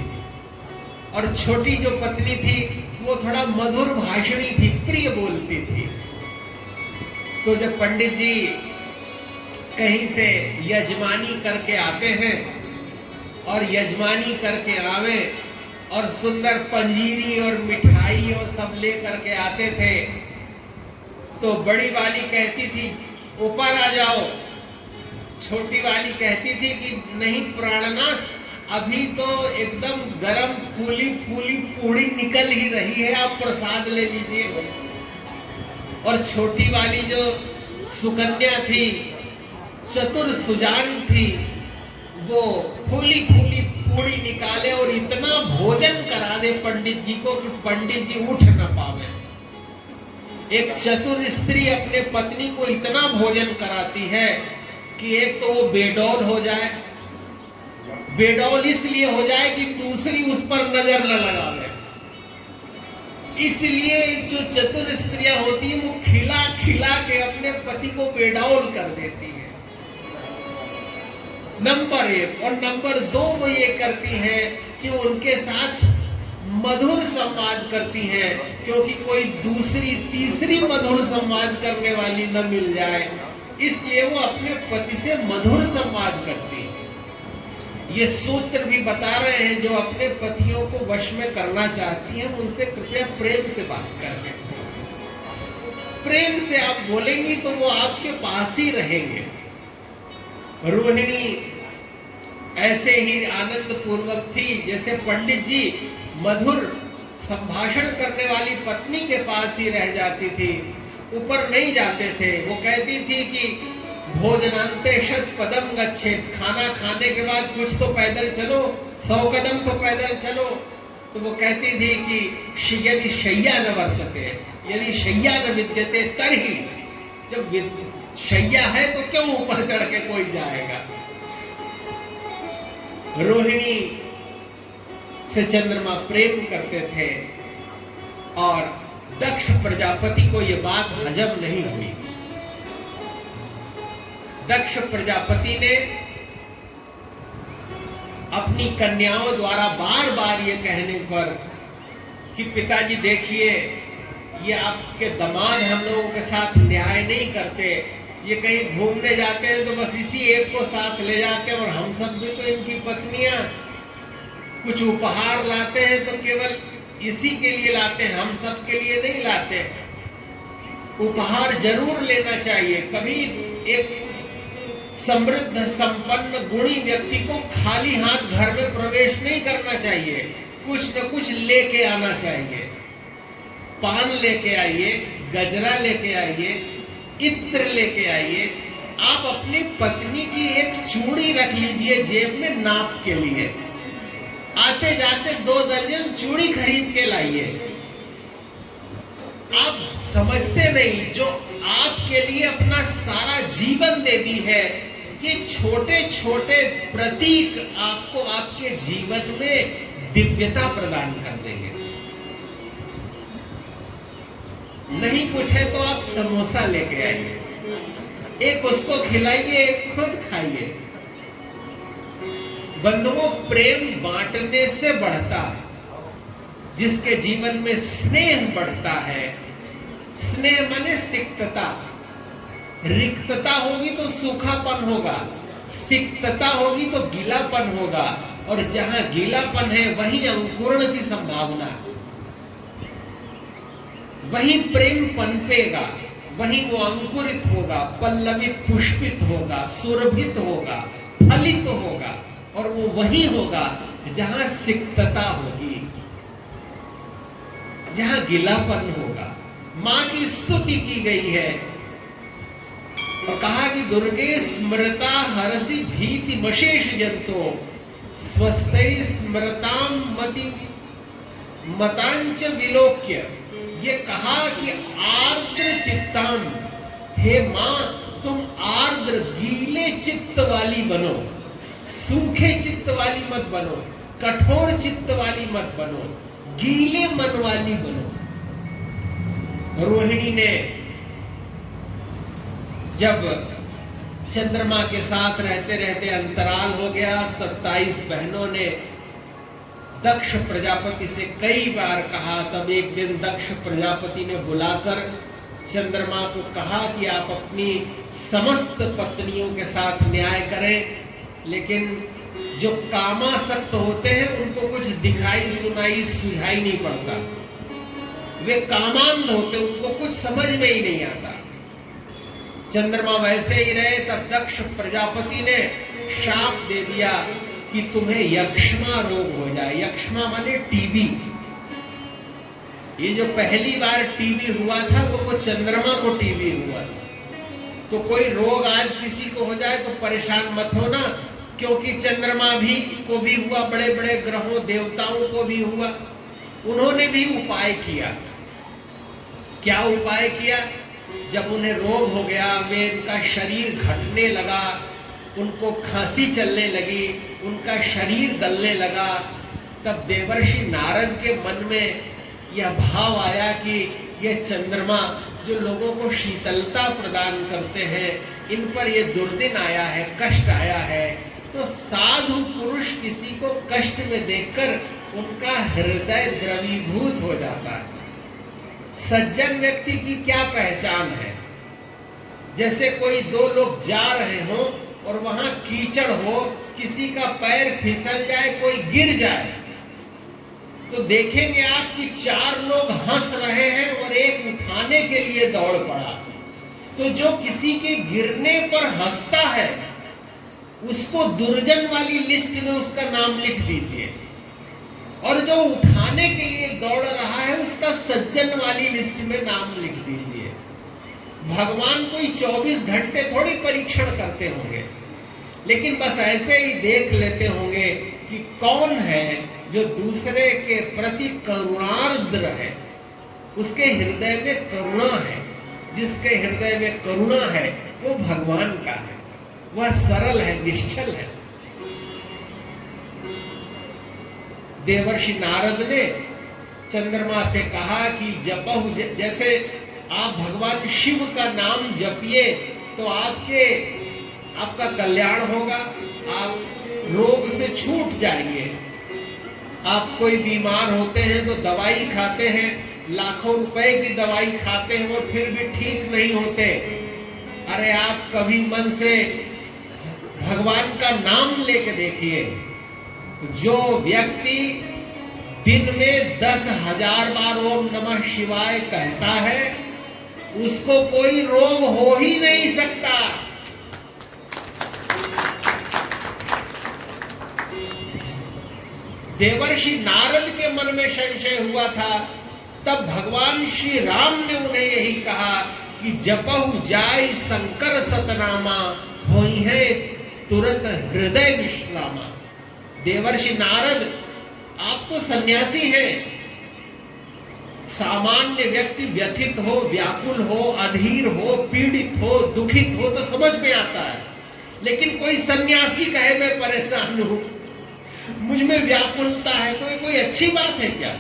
Speaker 3: और छोटी जो पत्नी थी वो थोड़ा मधुर भाषणी थी, प्रिय बोलती थी। तो जब पंडित जी कहीं से यजमानी करके आते हैं और यजमानी करके आवे और सुंदर पंजीरी और मिठाई और सब ले करके आते थे, तो बड़ी वाली कहती थी ऊपर आ जाओ, छोटी वाली कहती थी कि नहीं प्राणनाथ, अभी तो एकदम गरम फूली फूली पूड़ी निकल ही रही है, आप प्रसाद ले लीजिए। और छोटी वाली जो सुकन्या थी, चतुर सुजान थी, वो फूली फूली पूड़ी निकाले और इतना भोजन करा दे पंडित जी को कि पंडित जी उठ न पावे। एक चतुर स्त्री अपने पत्नी को इतना भोजन कराती है कि एक तो वो बेडौल हो जाए, बेडौल इसलिए हो जाए कि दूसरी उस पर नजर न लगावे। इसलिए जो चतुर स्त्रियां होती हैं वो खिला खिला के अपने पति को बेडौल कर देती है, नंबर 1। और नंबर 2 वो ये करती हैं कि उनके साथ मधुर संवाद करती हैं, क्योंकि कोई दूसरी तीसरी मधुर संवाद करने वाली न मिल जाए, इसलिए वो अपने पति से मधुर संवाद करती है। ये सूत्र भी बता रहे हैं, जो अपने पतियों को वश में करना चाहती हैं उनसे कृपया प्रेम से बात करें। प्रेम से आप बोलेंगी तो वो आपके पास ही रहेंगे। रोहिणी ऐसे ही आनंद पूर्वक थी जैसे पंडित जी मधुर संभाषण करने वाली पत्नी के पास ही रह जाती थी, ऊपर नहीं जाते थे। वो कहती थी कि भोजनांते शत पदम गच्छेत, खाना खाने के बाद कुछ तो पैदल चलो, 100 कदम तो पैदल चलो। तो वो कहती थी कि यदि शय्या न वर्तते, यदि शय्या न विद्यते तरही, जब शय्या है तो क्यों ऊपर चढ़ के कोई जाएगा। रोहिणी से चंद्रमा प्रेम करते थे और दक्ष प्रजापति को यह बात हजम नहीं हुई। दक्ष प्रजापति ने अपनी कन्याओं द्वारा बार बार ये कहने पर कि पिताजी देखिए, ये आपके दामाद हम लोगों के साथ न्याय नहीं करते, ये कहीं घूमने जाते हैं तो बस इसी एक को साथ ले जाते हैं, और हम सब भी तो इनकी पत्नियां, कुछ उपहार लाते हैं तो केवल इसी के लिए लाते हैं, हम सब के लिए नहीं लाते। उपहार जरूर लेना चाहिए। कभी एक समृद्ध संपन्न गुणी व्यक्ति को खाली हाथ घर में प्रवेश नहीं करना चाहिए, कुछ न कुछ लेके आना चाहिए। पान लेके आइए, गजरा लेके आइए, इत्र लेके आइए। आप अपनी पत्नी की एक चूड़ी रख लीजिए जेब में नाप के लिए, आते जाते 2 दर्जन चूड़ी खरीद के लाइए। आप समझते नहीं, जो आपके लिए अपना सारा जीवन दे दी है, ये छोटे छोटे प्रतीक आपको आपके जीवन में दिव्यता प्रदान कर देंगे। नहीं कुछ है तो आप समोसा लेके आइए, एक उसको खिलाइए, एक खुद खाइए। बंधुओं, प्रेम बांटने से बढ़ता है। जिसके जीवन में स्नेह बढ़ता है, स्नेह माने सिक्तता, रिक्तता होगी तो सूखापन होगा, सिक्तता होगी तो गीलापन होगा, और जहां गीलापन है वहीं अंकुरण की संभावना है, वहीं प्रेम पनपेगा, वहीं वो अंकुरित होगा, पल्लवित पुष्पित होगा, सुरभित होगा, फलित होगा, और वो वही होगा जहां सिक्तता होगी, जहां गीलापन होगा। मां की स्तुति की गई है और कहा कि दुर्गे स्मृता हरसि भीति मशेष जंतो स्वस्ति स्मृताम मति मतांच विलोक्य। ये कहा कि आर्द्र चित्ताम, हे मां तुम आर्द्र चित्त वाली बनो, सूखे चित्त वाली मत बनो, कठोर चित्त वाली मत बनो, गीले मन वाली बनो। रोहिणी ने जब चंद्रमा के साथ रहते रहते अंतराल हो गया, 27 बहनों ने दक्ष प्रजापति से कई बार कहा। तब एक दिन दक्ष प्रजापति ने बुलाकर चंद्रमा को कहा कि आप अपनी समस्त पत्नियों के साथ न्याय करें, लेकिन जो कामासक्त होते हैं उनको कुछ दिखाई सुनाई सुझाई नहीं पड़ता, वे कामांध होते, उनको कुछ समझ में ही नहीं आता। चंद्रमा वैसे ही रहे। तब दक्ष प्रजापति ने शाप दे दिया कि तुम्हें यक्ष्मा रोग हो जाए। यक्ष्मा माने टीबी। ये जो पहली बार टीबी हुआ था वो चंद्रमा को टीबी हुआ था। तो कोई रोग आज किसी को हो जाए तो परेशान मत होना, क्योंकि चंद्रमा को भी हुआ, बड़े बड़े ग्रहों देवताओं को भी हुआ। उन्होंने भी उपाय किया। क्या उपाय किया? जब उन्हें रोग हो गया, वे उनका शरीर घटने लगा, उनको खांसी चलने लगी, उनका शरीर गलने लगा, तब देवर्षि नारद के मन में यह भाव आया कि यह चंद्रमा जो लोगों को शीतलता प्रदान करते हैं, इन पर यह दुर्दिन आया है, कष्ट आया है। तो साधु पुरुष किसी को कष्ट में देखकर उनका हृदय द्रवीभूत हो जाता है। सज्जन व्यक्ति की क्या पहचान है? जैसे कोई दो लोग जा रहे हों और वहां कीचड़ हो, किसी का पैर फिसल जाए, कोई गिर जाए, तो देखेंगे आप कि 4 लोग हंस रहे हैं और एक उठाने के लिए दौड़ पड़ा। तो जो किसी के गिरने पर हंसता है उसको दुर्जन वाली लिस्ट में उसका नाम लिख दीजिए, और जो उठाने के लिए दौड़ रहा है उसका सज्जन वाली लिस्ट में नाम लिख दीजिए। भगवान कोई 24 घंटे थोड़ी परीक्षण करते होंगे, लेकिन बस ऐसे ही देख लेते होंगे कि कौन है जो दूसरे के प्रति करुणार्द्र है, उसके हृदय में करुणा है। जिसके हृदय में करुणा है वो भगवान का है, वह सरल है, निश्चल है। देवर्षि नारद ने चंद्रमा से कहा कि जपहु, जैसे आप भगवान शिव का नाम जपिए तो आपका कल्याण होगा, आप रोग से छूट जाएंगे। आप कोई बीमार होते हैं तो दवाई खाते हैं, लाखों रुपए की दवाई खाते हैं और फिर भी ठीक नहीं होते। अरे आप कभी मन से भगवान का नाम लेके देखिए। जो व्यक्ति दिन में 10,000 बार ओम नमः शिवाय कहता है उसको कोई रोग हो ही नहीं सकता। देवर्षि नारद के मन में संशय हुआ था, तब भगवान श्री राम ने उन्हें यही कहा कि जपहु जाय शंकर सतनामा, होई है तुरंत हृदय विश्रामा। देवर्षि नारद, आप तो सन्यासी हैं। सामान्य व्यक्ति व्यथित हो, व्याकुल हो, अधीर हो, पीड़ित हो, दुखित हो तो समझ में आता है, लेकिन कोई सन्यासी कहे मैं परेशान हूं, मुझ में व्याकुलता है, तो कोई अच्छी बात है क्या?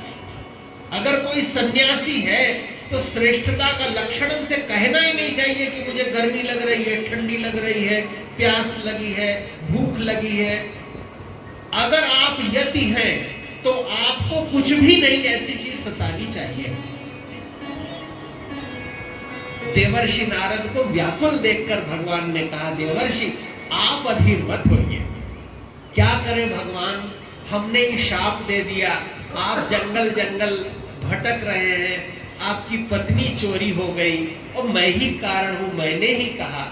Speaker 3: अगर कोई सन्यासी है तो श्रेष्ठता का लक्षण उसे कहना ही नहीं चाहिए कि मुझे गर्मी लग रही है, ठंडी लग रही है, प्यास लगी है, भूख लगी है। अगर आप यति हैं तो आपको कुछ भी नहीं ऐसी चीज सतानी चाहिए। देवर्षि नारद को व्याकुल देखकर भगवान ने कहा, देवर्षि आप अधीर मत होइए। क्या करें भगवान, हमने ही शाप दे दिया, आप जंगल जंगल भटक रहे हैं, आपकी पत्नी चोरी हो गई और मैं ही कारण हूं, मैंने ही कहा।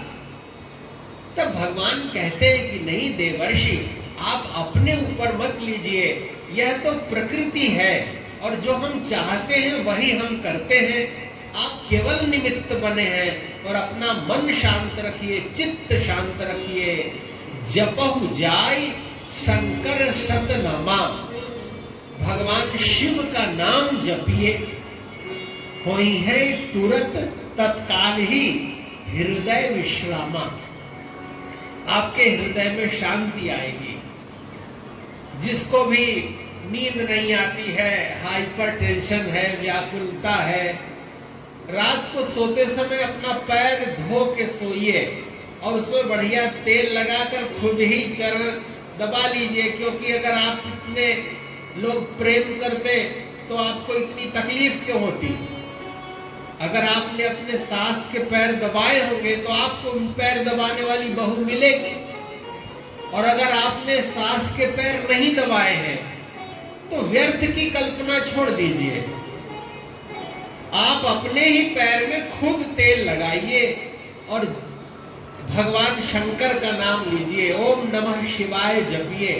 Speaker 3: तब भगवान कहते हैं कि नहीं देवर्षि, आप अपने ऊपर मत लीजिए, यह तो प्रकृति है और जो हम चाहते हैं वही हम करते हैं। आप केवल निमित्त बने हैं और अपना मन शांत रखिए, चित्त शांत रखिए। जपहु जाय शंकर सतनामा, भगवान शिव का नाम जपिए, होई है तुरंत तत्काल ही हृदय विश्रामा। आपके हृदय में शांति आएगी। जिसको भी नींद नहीं आती है, हाइपर टेंशन है, व्याकुलता है, रात को सोते समय अपना पैर धो के सोइए और उसमें बढ़िया तेल लगाकर खुद ही चरण दबा लीजिए। क्योंकि अगर आप इतने लोग प्रेम करते तो आपको इतनी तकलीफ क्यों होती। अगर आपने अपने सास के पैर दबाए होंगे तो आपको पैर दबाने वाली बहू मिलेगी, और अगर आपने सास के पैर नहीं दबाए हैं तो व्यर्थ की कल्पना छोड़ दीजिए। आप अपने ही पैर में खुद तेल लगाइए और भगवान शंकर का नाम लीजिए, ओम नमः शिवाय जपिए।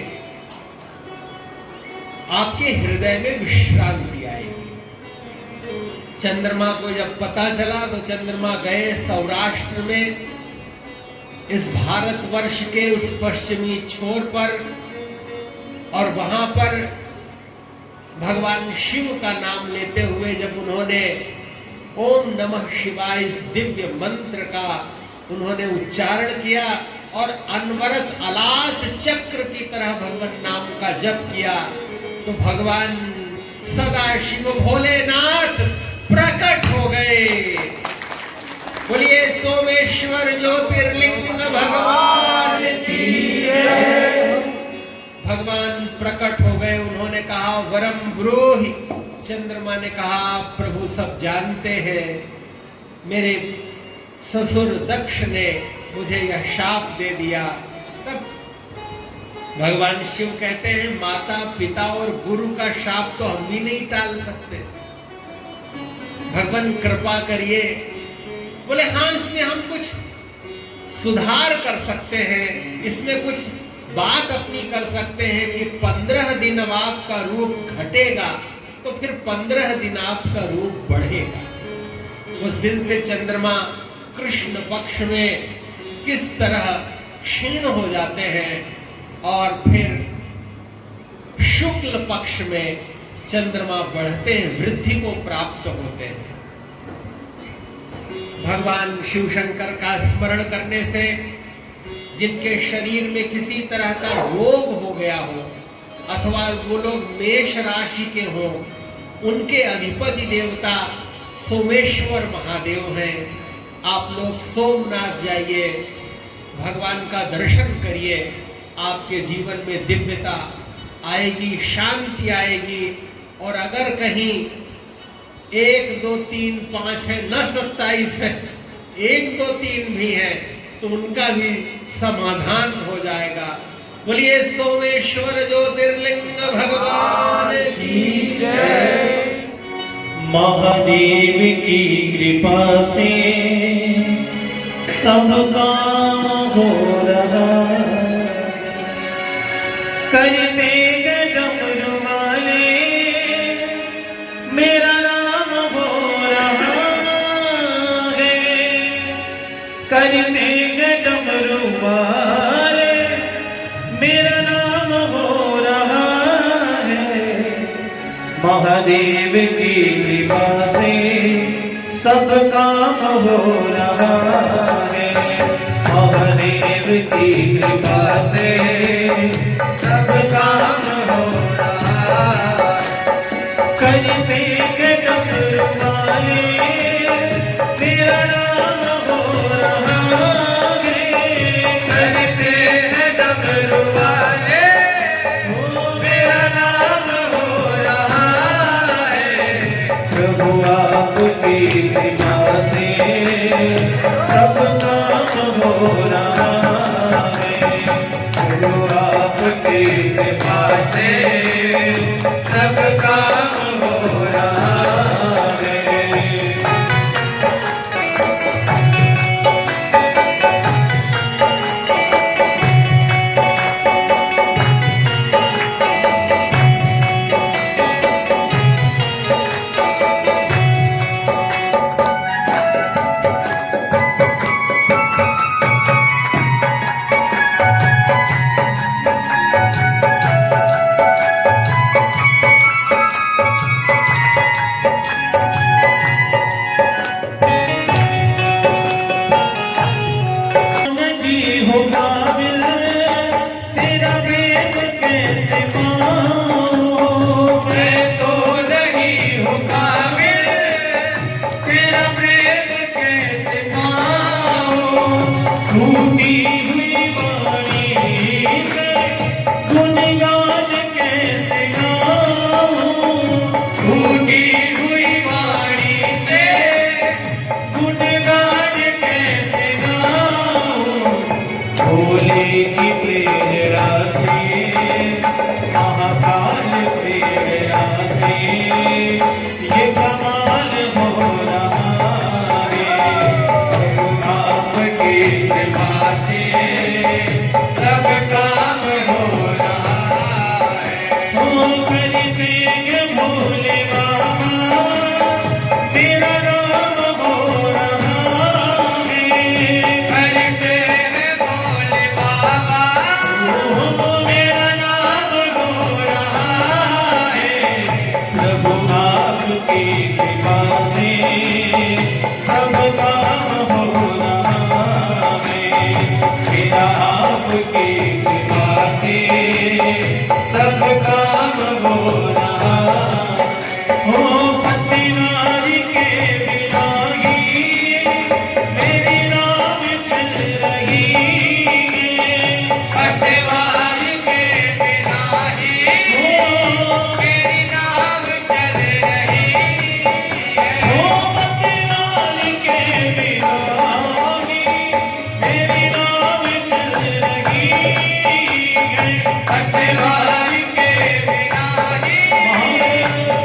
Speaker 3: आपके हृदय में विश्रांति आएगी। चंद्रमा को जब पता चला तो चंद्रमा गए सौराष्ट्र में, इस भारतवर्ष के उस पश्चिमी छोर पर, और वहां पर भगवान शिव का नाम लेते हुए जब उन्होंने ओम नमः शिवाय इस दिव्य मंत्र का उन्होंने उच्चारण किया और अनवरत अलात चक्र की तरह भगवान नाम का जप किया, तो भगवान सदा शिव भोलेनाथ प्रकट हो गए। बोलिए सोमेश्वर ज्योतिर्लिंग भगवान की जय। भगवान प्रकट हो गए। उन्होंने कहा वरम ब्रूहि। चंद्रमा ने कहा प्रभु सब जानते हैं, मेरे ससुर दक्ष ने मुझे यह शाप दे दिया। तब भगवान शिव कहते हैं माता पिता और गुरु का शाप तो हम भी नहीं टाल सकते, भगवान कृपा करिए। बोले हाँ, इसमें हम कुछ सुधार कर सकते हैं, इसमें कुछ बात अपनी कर सकते हैं कि 15 दिन अब आपका रूप घटेगा तो फिर 15 दिन आपका रूप बढ़ेगा। उस दिन से चंद्रमा कृष्ण पक्ष में किस तरह क्षीण हो जाते हैं और फिर शुक्ल पक्ष में चंद्रमा बढ़ते हैं, वृद्धि को प्राप्त होते हैं। भगवान शिव शंकर का स्मरण करने से जिनके शरीर में किसी तरह का रोग हो गया हो अथवा वो लोग मेष राशि के हों, उनके अधिपति देवता सोमेश्वर महादेव हैं। आप लोग सोमनाथ जाइए, भगवान का दर्शन करिए, आपके जीवन में दिव्यता आएगी, शांति आएगी। और अगर कहीं 1 2 3 5 है न 27 है, 1 2 3 भी है तो उनका भी समाधान हो जाएगा। बोलिए सोमेश्वर ज्योतिर्लिंग भगवान की जय।
Speaker 2: महादेव की कृपा से सब काम हो रहा, करते डमरू वाले मेरा नाम हो रहा है, करते डमरू वाले मेरा नाम हो रहा है। महादेव की कृपा से सब काम हो रहा है, महादेव की कृपा से सब काम हो रहा है। करते डमरू वाले मेरा नाम हो रहा है, करते डमरू वाले मेरा नाम हो रहा है। प्रभु आपकी कृपा से सब काम हो रहा है, प्रभु आपकी कृपा से सब काम हो रहा है। हुई वाणी से गुणगान कैसे गाऊं, टूटी हुई वाणी से गुणगान कैसे गाऊं, भोले की प्रेरणा से महाकाल प्रेरणा से ये कमाल हो रहा है, आपकी कृपा से सब काम हो रहा है। हो कर देंगे भोले बाबा, मेरा नाम हो रहा है, करते हैं भोले बाबा, मेरा नाम हो रहा है। प्रभु आपकी कृपा से सब काम हो रहा है, मेरा आपकी कृपा से सब काम हो रहा है। हो पतिवारी के बिना ही मेरी नाव चल रही है, पतिवारी के बिना ही मेरी नाव चल रही है। हो पतिवारी के बिना ही मेरी नाव चल रही है, पतिवारी के बिना ही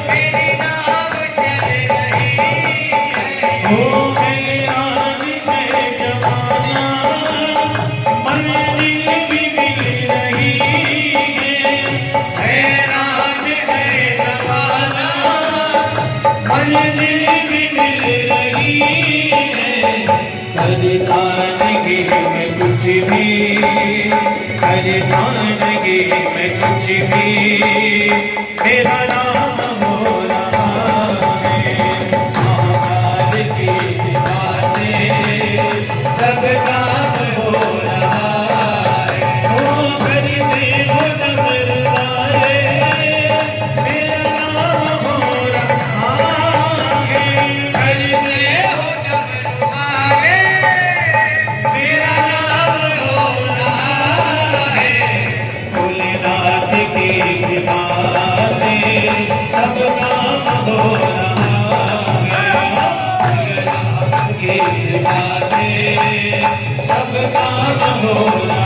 Speaker 2: मेरी नाव चल रही है। हो मेरा है जमाना, मंजिल भी मिल रही है, हैरान है जमाना, मंजिल भी मिल रही है। हर खानगी में कुछ भी, हर खानगी में कुछ भी मेरा नाम हो रहा है, महाकाल की कृपा से सब काम हो रहा है। हो करते हो डमरू वाले, मेरा नाम हो रहा है, करते हो डमरू वाले, मेरा नाम हो रहा है। भोलेनाथ की कृपा से सब काम हो रहा है, भोलेनाथ की कृपा से सब काम हो रहा है।